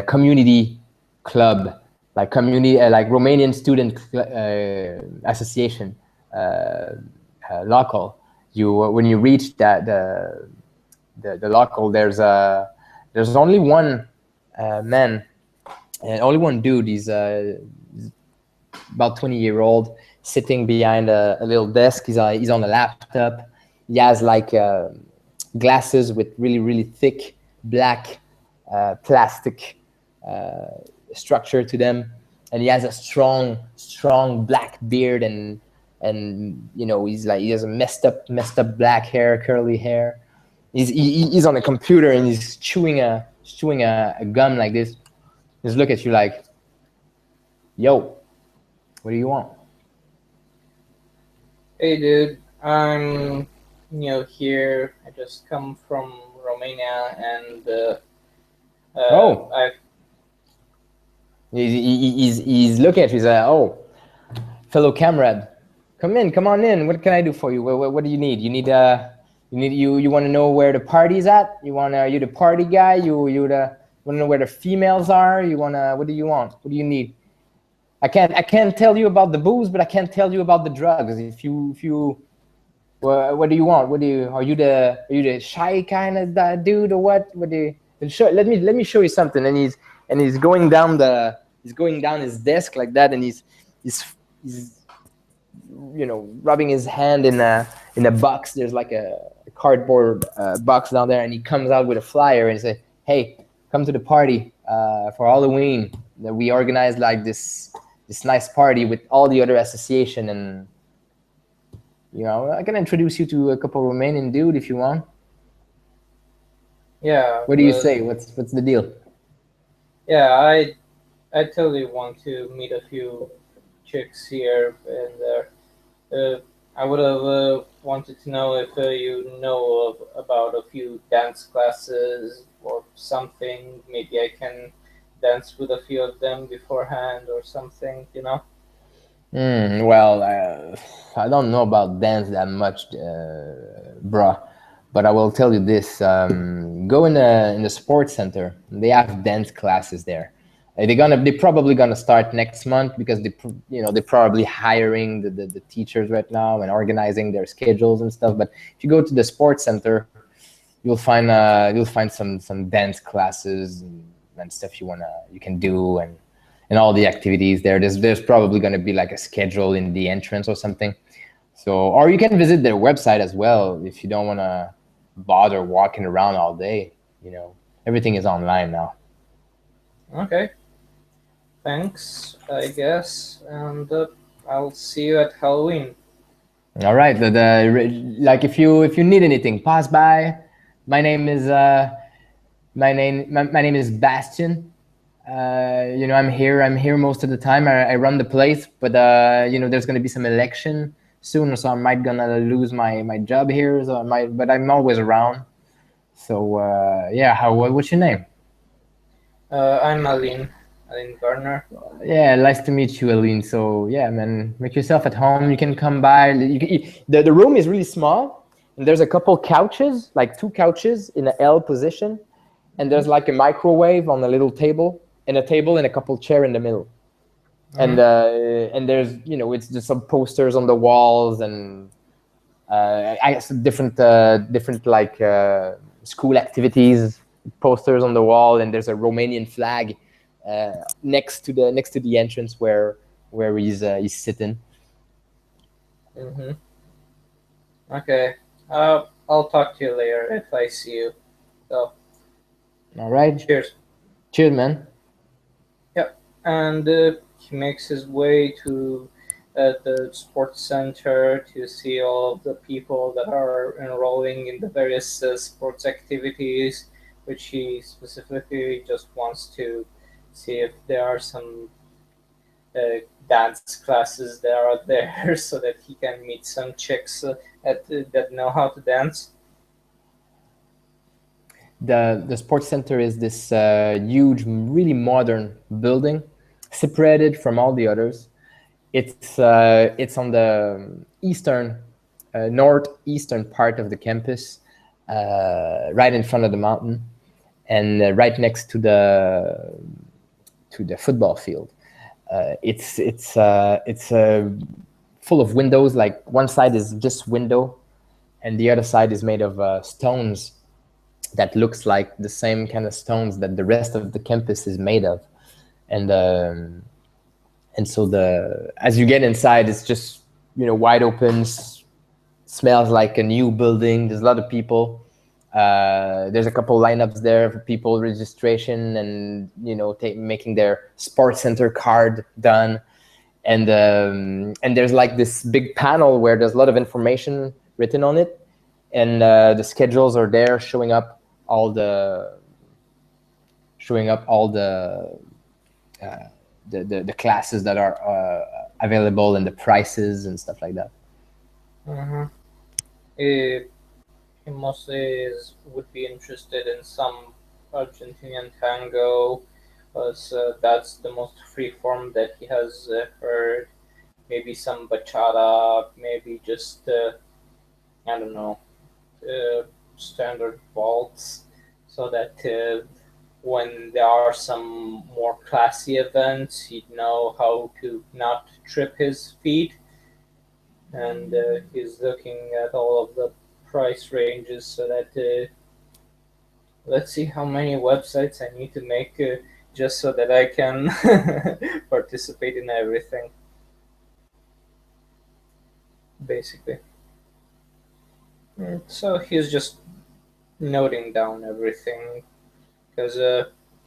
community club, like community, like Romanian student association local, you when you reach that the local, there's only one man and only one dude. He's about 20-year-old, sitting behind a little desk. He's on a laptop. He has like glasses with really thick black plastic structure to them, and he has a strong black beard, and you know, he has a messed up black hair, curly hair. He's on a computer and he's chewing a gum like this. Just look at you like, yo, what do you want? Hey, dude, I'm here. I just come from Romania, and I've He's looking at you. He's like, oh, fellow comrade, come on in. What can I do for you? What do you need? You want to know where the party's at? Are you the party guy? You want to know where the females are? What do you want? What do you need? I can't tell you about the booze, but I can't tell you about the drugs. What do you want? Are you the shy kind of dude, or what? Let me show you something. And he's going down his desk like that, and he's rubbing his hand in a box. There's like a cardboard box down there, and he comes out with a flyer and say, "Hey, come to the party for Halloween. That we organized like this nice party with all the other association, and I can introduce you to a couple of Romanian dude if you want." Yeah, What do you but say? What's the deal? yeah, I totally want to meet a few chicks here and there. I would have wanted to know if you know about a few dance classes or something. Maybe I can dance with a few of them beforehand or something, you know? Well, I don't know about dance that much, bruh. But I will tell you this: go in the sports center. They have dance classes there. They're probably gonna start next month because they're probably hiring the teachers right now and organizing their schedules and stuff. But if you go to the sports center, you'll find some dance classes and stuff you can do, and all the activities there. There's probably going to be like a schedule in the entrance or something. So, or you can visit their website as well if you don't want to bother walking around all day. Everything is online now. Okay, thanks, I guess. And I'll see you at Halloween. All right. Like if you need anything, pass by. My name is my name is Bastion. I'm here most of the time. I run the place, but there's gonna be some election soon, so I might gonna lose my job here. So but I'm always around. So yeah, what's your name? I'm Aline Werner. Yeah, nice to meet you, Aline. So yeah, man, make yourself at home. You can come by. The room is really small, and there's a couple couches, like two couches in a L position, and there's like a microwave on a little table, and a table and a couple chair in the middle. And there's it's just some posters on the walls, and some different like school activities posters on the wall, and there's a Romanian flag next to the entrance where he's sitting. Mm-hmm. Okay. I'll talk to you later if I see you. So, All right, cheers. cheers, man. Yep. And he makes his way to the sports center to see all of the people that are enrolling in the various sports activities, which he specifically just wants to see if there are some uh, dance classes that are there so that he can meet some chicks that know how to dance. The sports center is this huge, really modern building, separated from all the others. It's on the northeastern part of the campus, right in front of the mountain, and right next to the football field. It's full of windows. Like one side is just window, and the other side is made of stones that looks like the same kind of stones that the rest of the campus is made of. And so as you get inside, it's just wide open, smells like a new building. There's a lot of people. There's a couple lineups there for people registration and making their sports center card done. And there's like this big panel where there's a lot of information written on it, and the schedules are there showing up all the classes that are available and the prices and stuff like that. Mm-hmm. He mostly would be interested in some Argentinian tango, because that's the most free form that he has heard. Maybe some bachata, maybe just I don't know, standard waltz, so that when there are some more classy events, he'd know how to not trip his feet. And he's looking at all of the price ranges so that let's see how many websites I need to make just so that I can participate in everything, basically. So he's just noting down everything because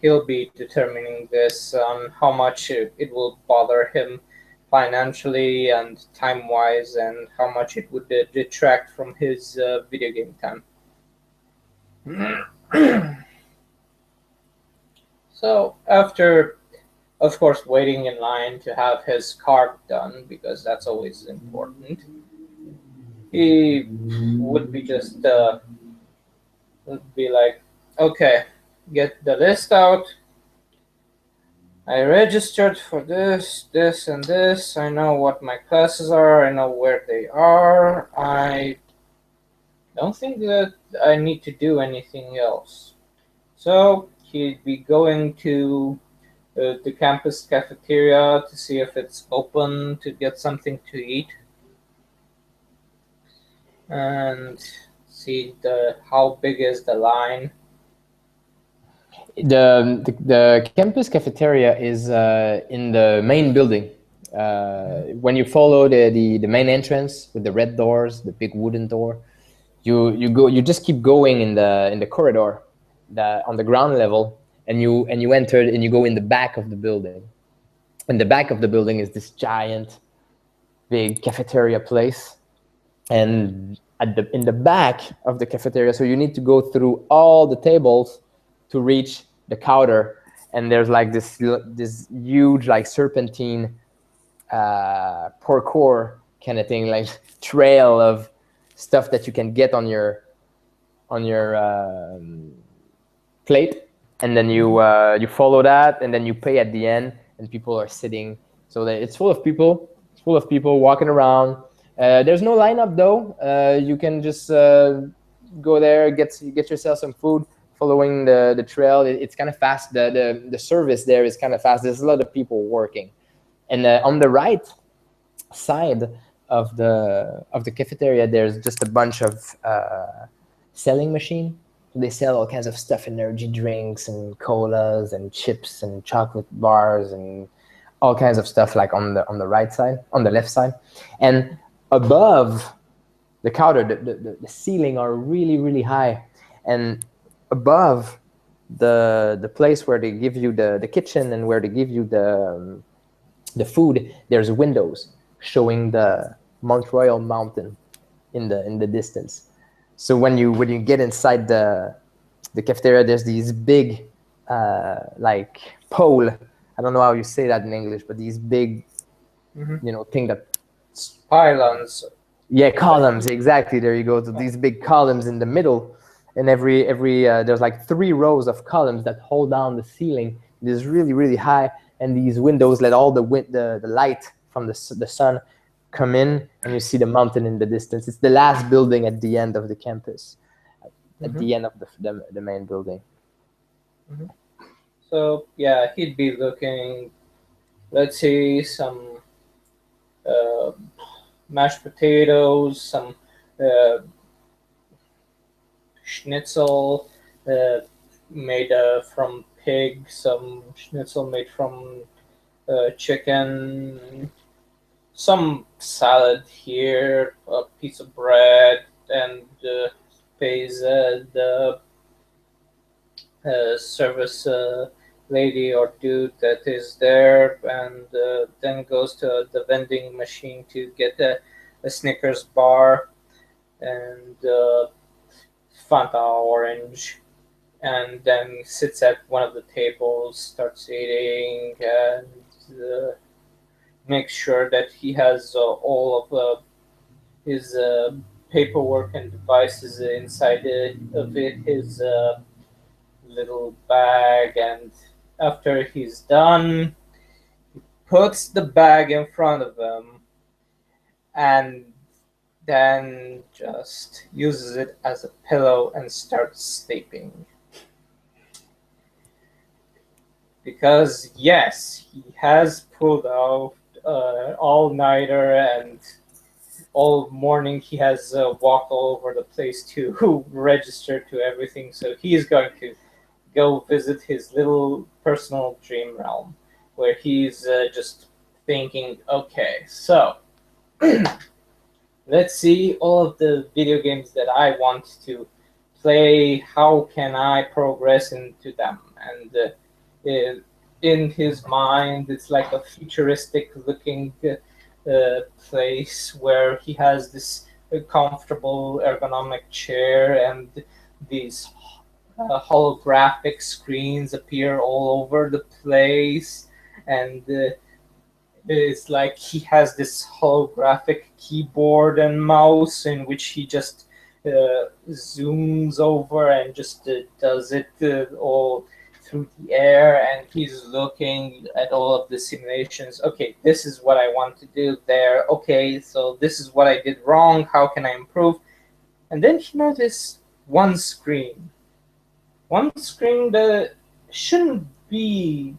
he'll be determining this on how much it will bother him financially and time wise, and how much it would detract from his video game time. So, after, of course, waiting in line to have his card done, because that's always important, he would be just would be like, okay, get the list out. I registered for this, this, and this. I know what my classes are. I know where they are. I don't think that I need to do anything else. So he'd be going to the campus cafeteria to see if it's open to get something to eat and see the how big is the line. The campus cafeteria is in the main building. When you follow the main entrance with the red doors, the big wooden door, you just keep going in the corridor, on the ground level, and you enter and you go in the back of the building. In the back of the building is this giant, big cafeteria place, and in the back of the cafeteria, so you need to go through all the tables to reach the counter, and there's like this huge like serpentine parkour kind of thing, like trail of stuff that you can get on your plate, and then you follow that, and then you pay at the end, and people are sitting. So that it's full of people. It's full of people walking around. There's no lineup though. You can just go there, get yourself some food, following the trail. It's kind of fast. The service there is kind of fast. There's a lot of people working, and on the right side of the cafeteria, there's just a bunch of selling machine. They sell all kinds of stuff, energy drinks and colas and chips and chocolate bars and all kinds of stuff, like on the right side, on the left side. And above the counter, the ceiling are really, really high. And above the place where they give you the kitchen and where they give you the food, there's windows showing the Mount Royal mountain in the distance. So when you get inside the cafeteria, there's these big like pole. I don't know how you say that in English, but these big, thing that, Pylons. yeah, columns, exactly. There you go. So these big columns in the middle, and every there's like 3 rows of columns that hold down the ceiling. It is really, really high, and these windows let all the light from the sun come in, and you see the mountain in the distance. It's the last building at the end of the campus, at the end of the main building. So yeah, he'd be looking. Let's see, some uh, mashed potatoes, some uh, schnitzel made from pig, some schnitzel made from chicken, some salad here, a piece of bread, and pays the service lady or dude that is there, and then goes to the vending machine to get a Snickers bar and Fanta orange, and then sits at one of the tables, starts eating, and makes sure that he has all of his paperwork and devices inside of it, his little bag, and after he's done, he puts the bag in front of him and then just uses it as a pillow and starts sleeping. Because, yes, he has pulled out all-nighter, and all morning he has walked all over the place to register to everything, so he's going to go visit his little personal dream realm where he's just thinking, okay, so Let's see all of the video games that I want to play. How can I progress into them? And in his mind, it's like a futuristic looking place where he has this comfortable ergonomic chair, and these holographic screens appear all over the place, and it's like he has this holographic keyboard and mouse in which he just zooms over and just does it all through the air, and he's looking at all of the simulations. Okay, this is what I want to do there. Okay, so this is what I did wrong. How can I improve? And then he noticed one screen. One screen that shouldn't be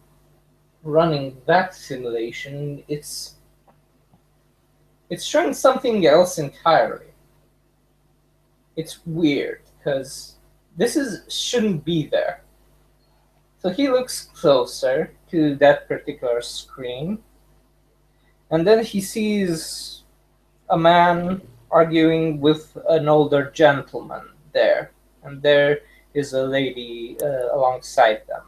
running that simulation. It's showing something else entirely. It's weird because shouldn't be there. So he looks closer to that particular screen, and then he sees a man arguing with an older gentleman there, and there is a lady alongside them.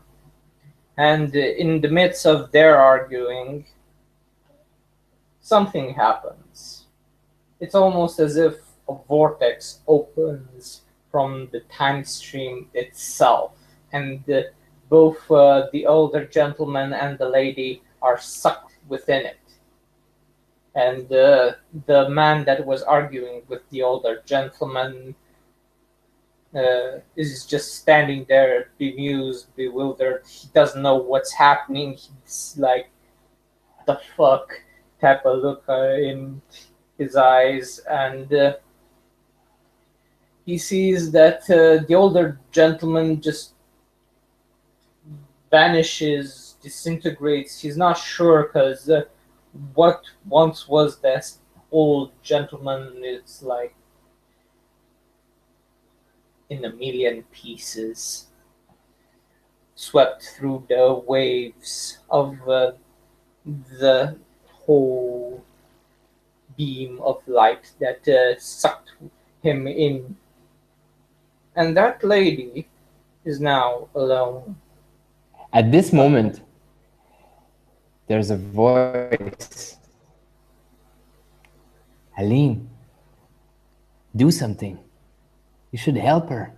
And in the midst of their arguing, something happens. It's almost as if a vortex opens from the time stream itself, and both the older gentleman and the lady are sucked within it. And the man that was arguing with the older gentleman is just standing there, bemused, bewildered. He doesn't know what's happening. He's like, the fuck type of look in his eyes, and he sees that the older gentleman just vanishes, disintegrates. He's not sure because what once was this old gentleman is like in a million pieces, swept through the waves of the whole beam of light that sucked him in. And that lady is now alone. At this moment, there's a voice. Aline, do something. You should help her.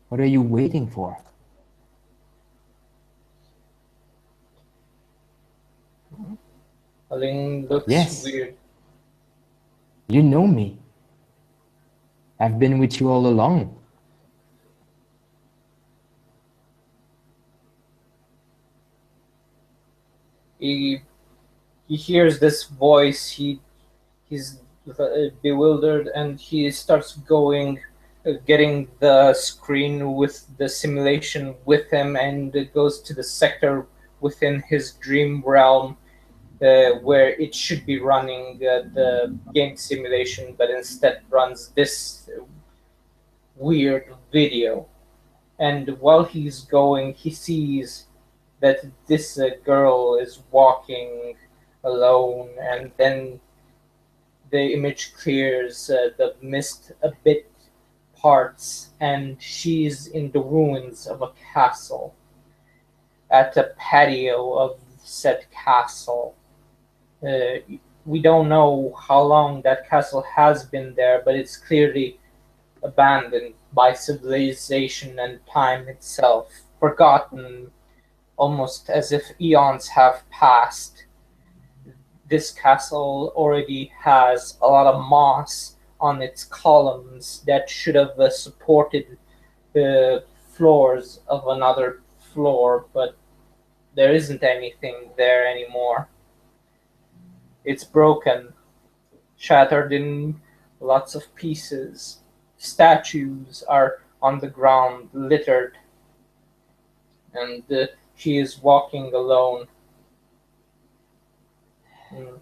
What are you waiting for? Aline looks weird. You know me. I've been with you all along. He hears this voice. He's bewildered, and he starts going, getting the screen with the simulation with him, and it goes to the sector within his dream realm where it should be running the game simulation, but instead runs this weird video. And while he's going, he sees that this girl is walking alone, and then the image clears, the mist a bit parts, and she's in the ruins of a castle. At a patio of said castle. We don't know how long that castle has been there, but it's clearly abandoned by civilization and time itself, forgotten, almost as if eons have passed. This castle already has a lot of moss on its columns that should have supported the floors of another floor, but there isn't anything there anymore. It's broken, shattered in lots of pieces. Statues are on the ground, littered, and she is walking alone.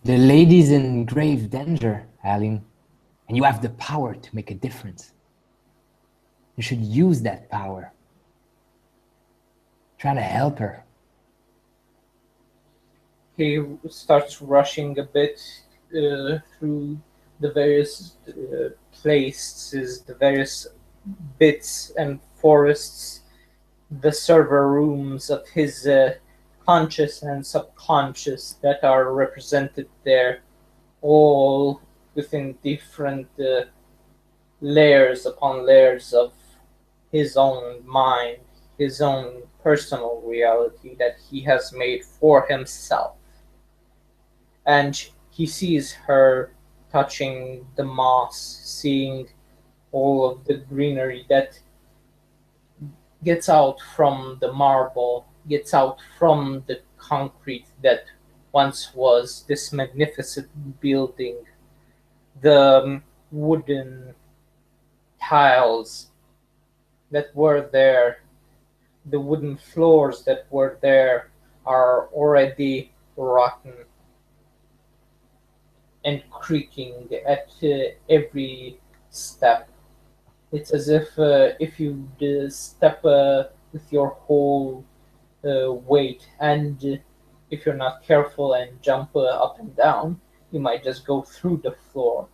The lady's in grave danger, Aline, and you have the power to make a difference. You should use that power. Try to help her. He starts rushing a bit. through the various places, the various bits and forests, the server rooms of his conscious and subconscious that are represented there, all within different layers upon layers of his own mind, his own personal reality that he has made for himself. And he sees her touching the moss, seeing all of the greenery that gets out from the marble, gets out from the concrete that once was this magnificent building, the wooden tiles that were there, the wooden floors that were there are already rotten and creaking at every step. It's as if you step with your whole weight, and if you're not careful and jump up and down, you might just go through the floor.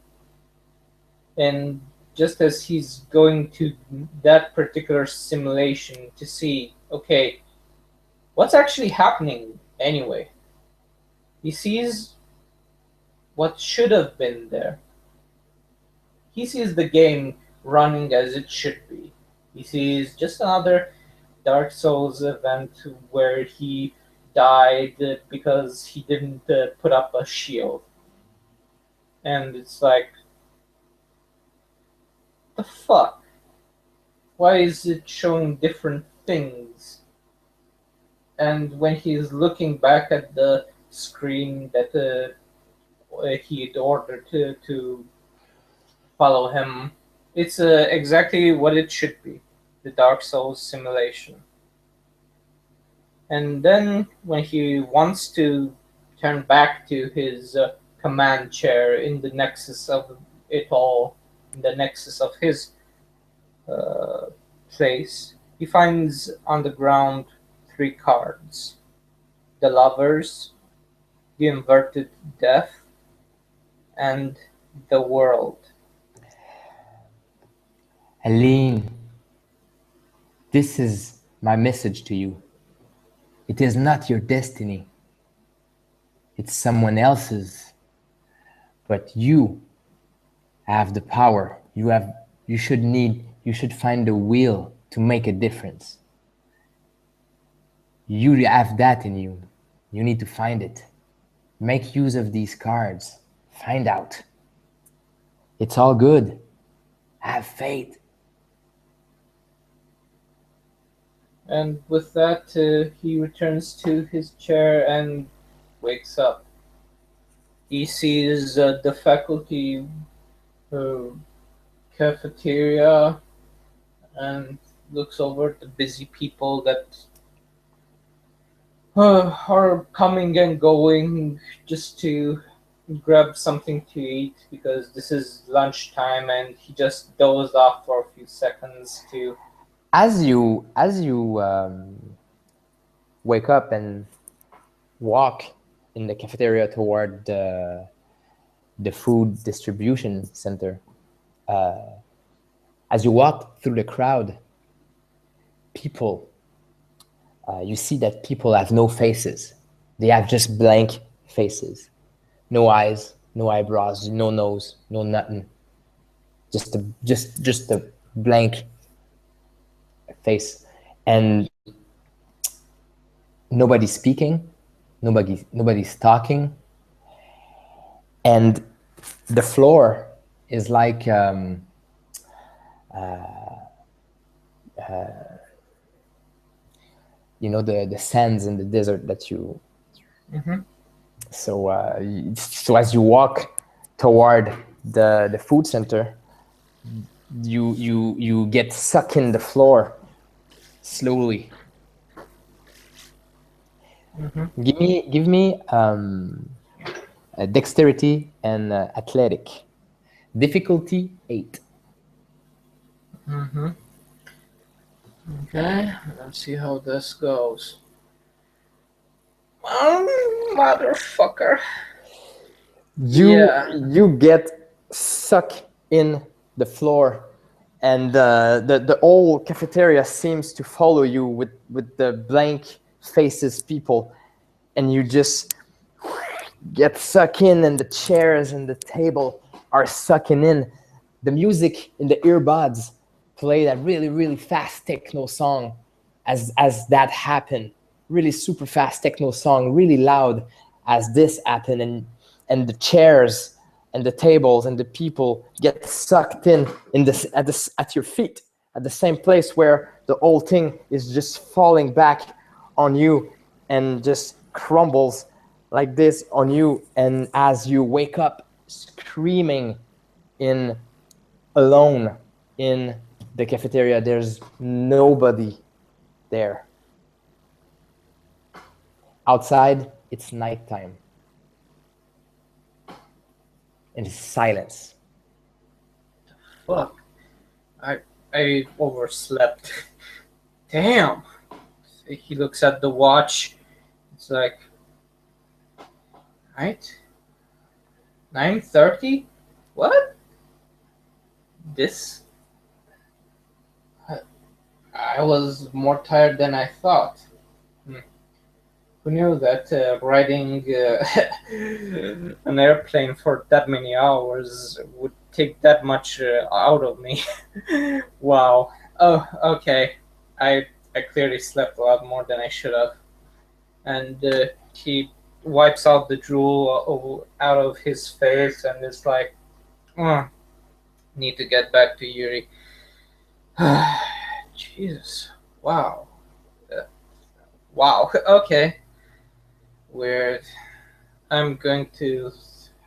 And just as he's going to that particular simulation to see, okay, what's actually happening anyway, he sees what should have been there. He sees the game running as it should be. He sees just another Dark Souls event where he died because he didn't put up a shield. And it's like, the fuck? Why is it showing different things? And when he's looking back at the screen that he had ordered to follow him, it's exactly what it should be, the Dark Souls simulation. And then when he wants to turn back to his command chair in the nexus of it all, in the nexus of his uh, place, he finds on the ground three cards: the Lovers, the Inverted Death, and the World. Aline, this is my message to you. It is not your destiny. It's someone else's. But you have the power. You should find the will to make a difference. You have that in you. You need to find it. Make use of these cards. Find out. It's all good. Have faith. And with that, he returns to his chair and wakes up. He sees the faculty uh, cafeteria and looks over at the busy people that are coming and going just to grab something to eat because this is lunchtime, and he just dozed off for a few seconds to. As you wake up and walk in the cafeteria toward the food distribution center, as you walk through the crowd, people, you see that people have no faces. They have just blank faces. No eyes, no eyebrows, no nose, no nothing. Just a blank face. And nobody's speaking, nobody's talking. And the floor is like the sands in the desert that you. Mm-hmm. So as you walk toward the food center, you get sucked in the floor slowly. Mm-hmm. Give me dexterity and athletic. Difficulty 8. Mm-hmm. Okay, let's see how this goes. Motherfucker. Yeah. You get sucked in the floor, and the whole cafeteria seems to follow you with the blank faces people, and you just get sucked in, and the chairs and the table are sucking in. The music in the earbuds play that really fast techno song as that happened. Really super fast techno song, really loud as this happened, and the chairs and the tables and the people get sucked in at your feet at the same place where the whole thing is just falling back on you and just crumbles like this on you. And as you wake up screaming in alone in the cafeteria, there's nobody there. Outside, it's nighttime and it's silence. Fuck. I overslept. Damn. He looks at the watch. It's like, right? 9:30? What? This? I was more tired than I thought. Who knew that riding an airplane for that many hours would take that much out of me? Wow. Oh, okay. I clearly slept a lot more than I should have. And he wipes out the drool out of his face and is like, oh, need to get back to Yuri. Jesus. Wow. Wow. Okay. Weird. I'm going to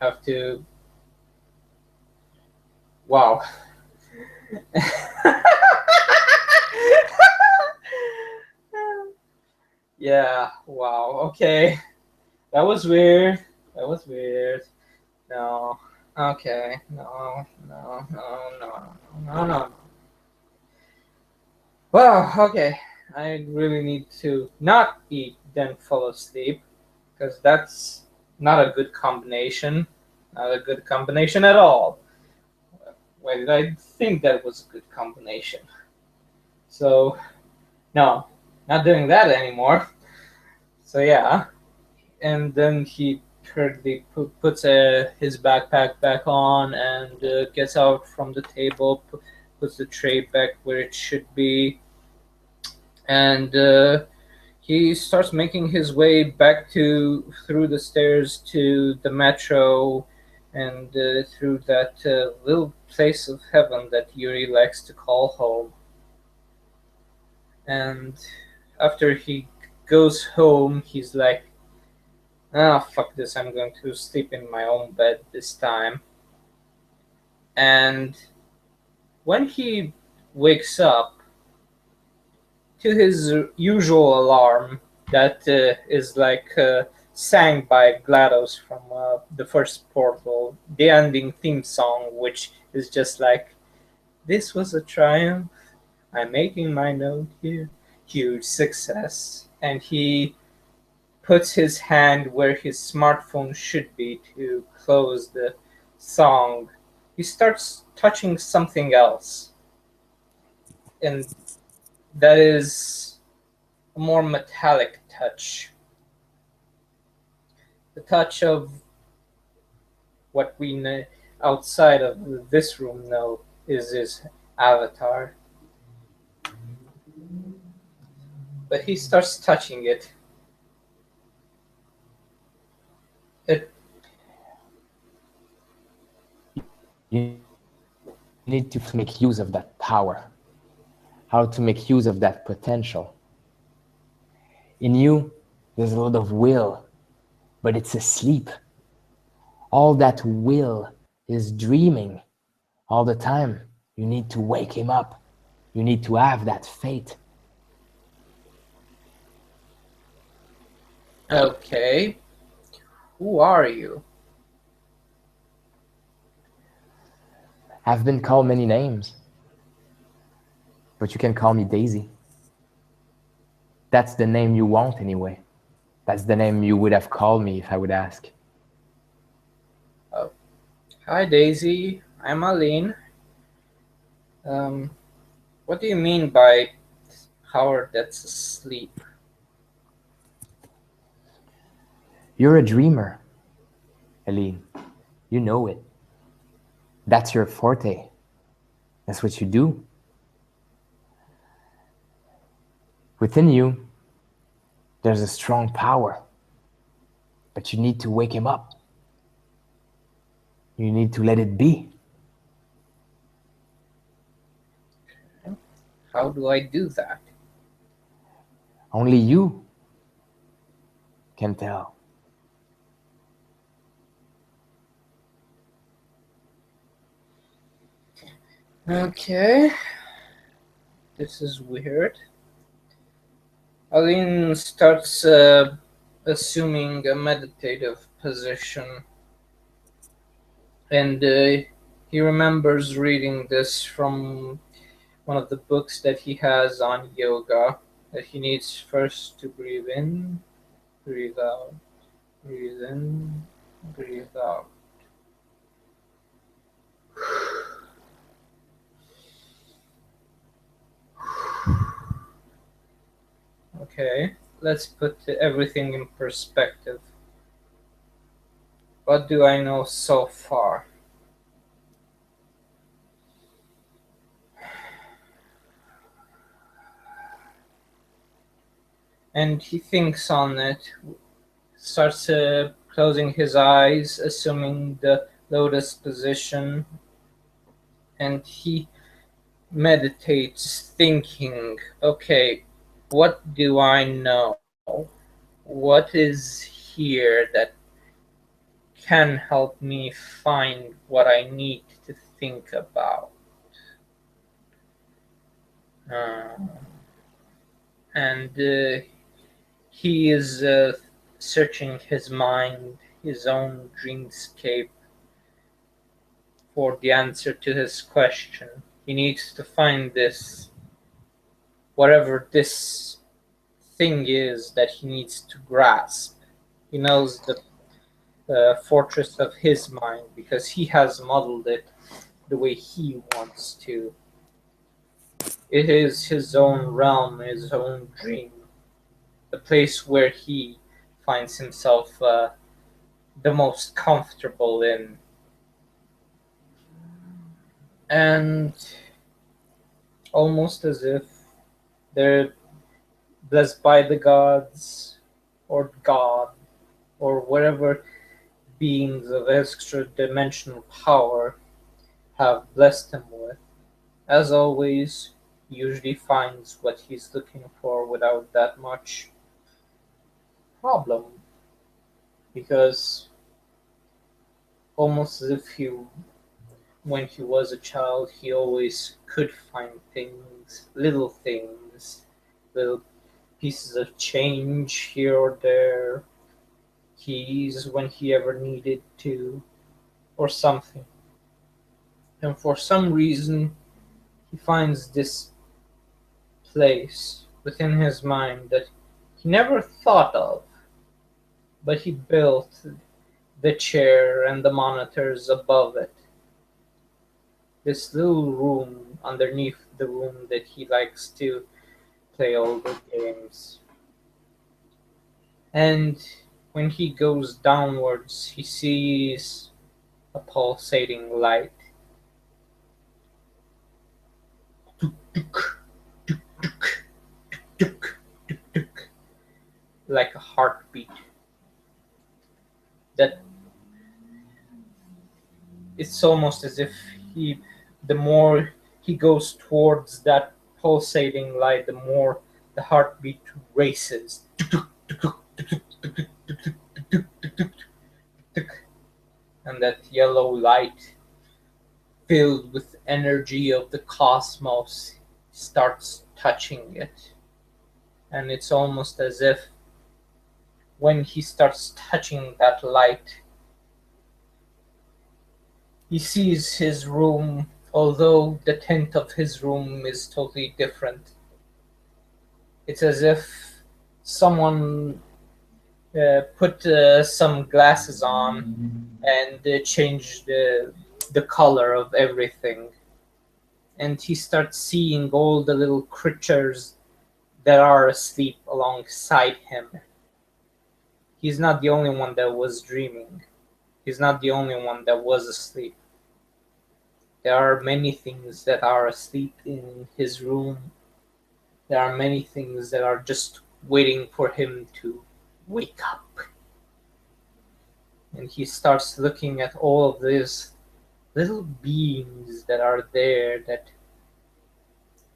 have to. Wow. Yeah, wow. Okay. That was weird. That was weird. No. Okay. No. No. No. No. No. No. Well, okay. I really need to not eat then fall asleep because that's not a good combination. Not a good combination at all. Why did I think that was a good combination? So, no, not doing that anymore. So, yeah. And then he hurriedly puts his backpack back on and gets out from the table, puts the tray back where it should be, and he starts making his way back to through the stairs to the metro and through that little place of heaven that Yuri likes to call home. And after he goes home, he's like, "Ah, fuck this! I'm going to sleep in my own bed this time." And when he wakes up, to his usual alarm that is like sang by GLaDOS from the first Portal, the ending theme song, which is just like, "This was a triumph. I'm making my note here. Huge success." And he puts his hand where his smartphone should be to close the song. He starts touching something else. And that is a more metallic touch. The touch of what we know outside of this room know is his avatar. But he starts touching it. It You need to make use of that power, how to make use of that potential. In you, there's a lot of will, but it's asleep. All that will is dreaming all the time. You need to wake him up. You need to have that faith. okay. Who are you? I've been called many names, but you can call me Daisy. That's the name you want anyway. That's the name you would have called me if I would ask. Hi, Daisy. I'm Aline. Um, what do you mean by Howard that's asleep? You're a dreamer, Aline. You know it. That's your forte. That's what you do. Within you, there's a strong power, but you need to wake him up. You need to let it be. How do I do that? Only you can tell. Okay, this is weird. Aline starts assuming a meditative position, and he remembers reading this from one of the books that he has on yoga, that he needs first to breathe in, breathe out, breathe in, breathe out. Okay, let's put everything in perspective. What do I know so far? And he thinks on it, starts closing his eyes, assuming the lotus position, and he meditates, thinking, okay, what do I know? What is here that can help me find what I need to think about? Uh, and he is searching his mind, his own dreamscape, for the answer to his question. He needs to find this, whatever this thing is that he needs to grasp. He knows the fortress of his mind because he has modeled it the way he wants to. It is his own realm, his own dream, the place where he finds himself the most comfortable in. And almost as if they're blessed by the gods or God or whatever beings of extra dimensional power have blessed him with. As always, he usually finds what he's looking for without that much problem, because almost as if when he was a child, he always could find things, little pieces of change here or there, keys when he ever needed to, or something. And for some reason, he finds this place within his mind that he never thought of, but he built the chair and the monitors above it. This little room underneath the room that he likes to play all the games. And when he goes downwards, he sees a pulsating light. Like a heartbeat. That it's almost as if the more he goes towards that pulsating light, the more the heartbeat races. And that yellow light, filled with energy of the cosmos, starts touching it. And it's almost as if when he starts touching that light, he sees his room, although the tint of his room is totally different. It's as if someone put some glasses on and change the color of everything. And he starts seeing all the little creatures that are asleep alongside him. He's not the only one that was dreaming. He's not the only one that was asleep. There are many things that are asleep in his room. There are many things that are just waiting for him to wake up. And he starts looking at all of these little beings that are there that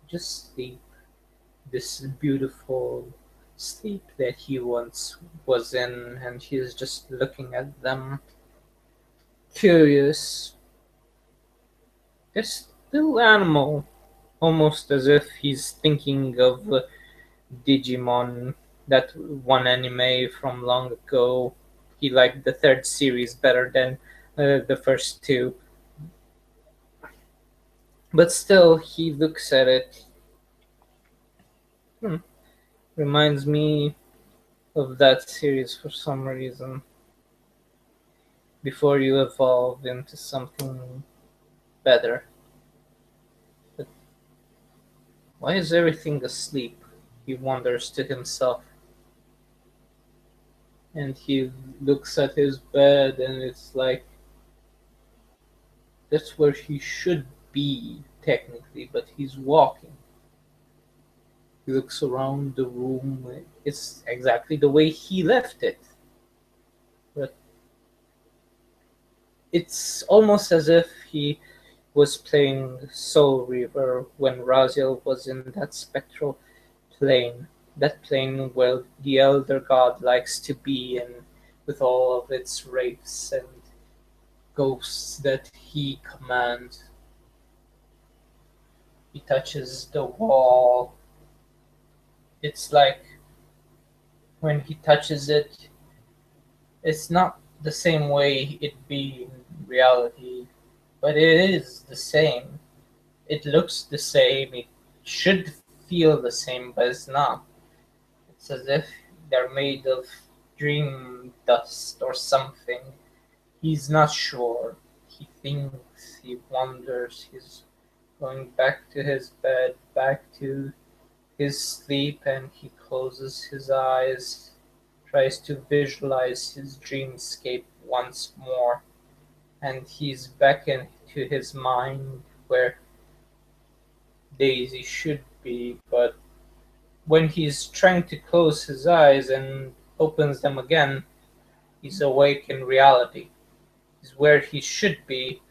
just sleep this beautiful sleep that he once was in, and he's just looking at them, curious. This little animal, almost as if he's thinking of Digimon, that one anime from long ago. He liked the third series better than the first two. But still, he looks at it. Reminds me of that series for some reason. Before you evolve into something better. But why is everything asleep? He wonders to himself. And he looks at his bed, and it's like that's where he should be, technically, but he's walking. He looks around the room. It's exactly the way he left it. But it's almost as if he was playing Soul Reaver when Raziel was in that spectral plane. That plane where the Elder God likes to be in, with all of its wraiths and ghosts that he commands. He touches the wall. It's like when he touches it, it's not the same way it be in reality, but it is the same. It looks the same. It should feel the same, but it's not. It's as if they're made of dream dust or something. He's not sure. He thinks, he wonders, he's going back to his bed, back to his sleep, and he closes his eyes, tries to visualize his dreamscape once more, and he's back into his mind where Daisy should be, but when he's trying to close his eyes and opens them again, he's awake in reality. He's where he should be,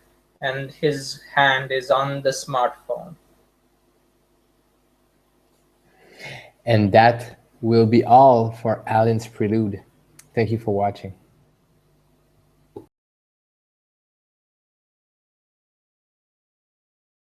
and his hand is on the smartphone. And that will be all for Aline's prelude. Thank you for watching.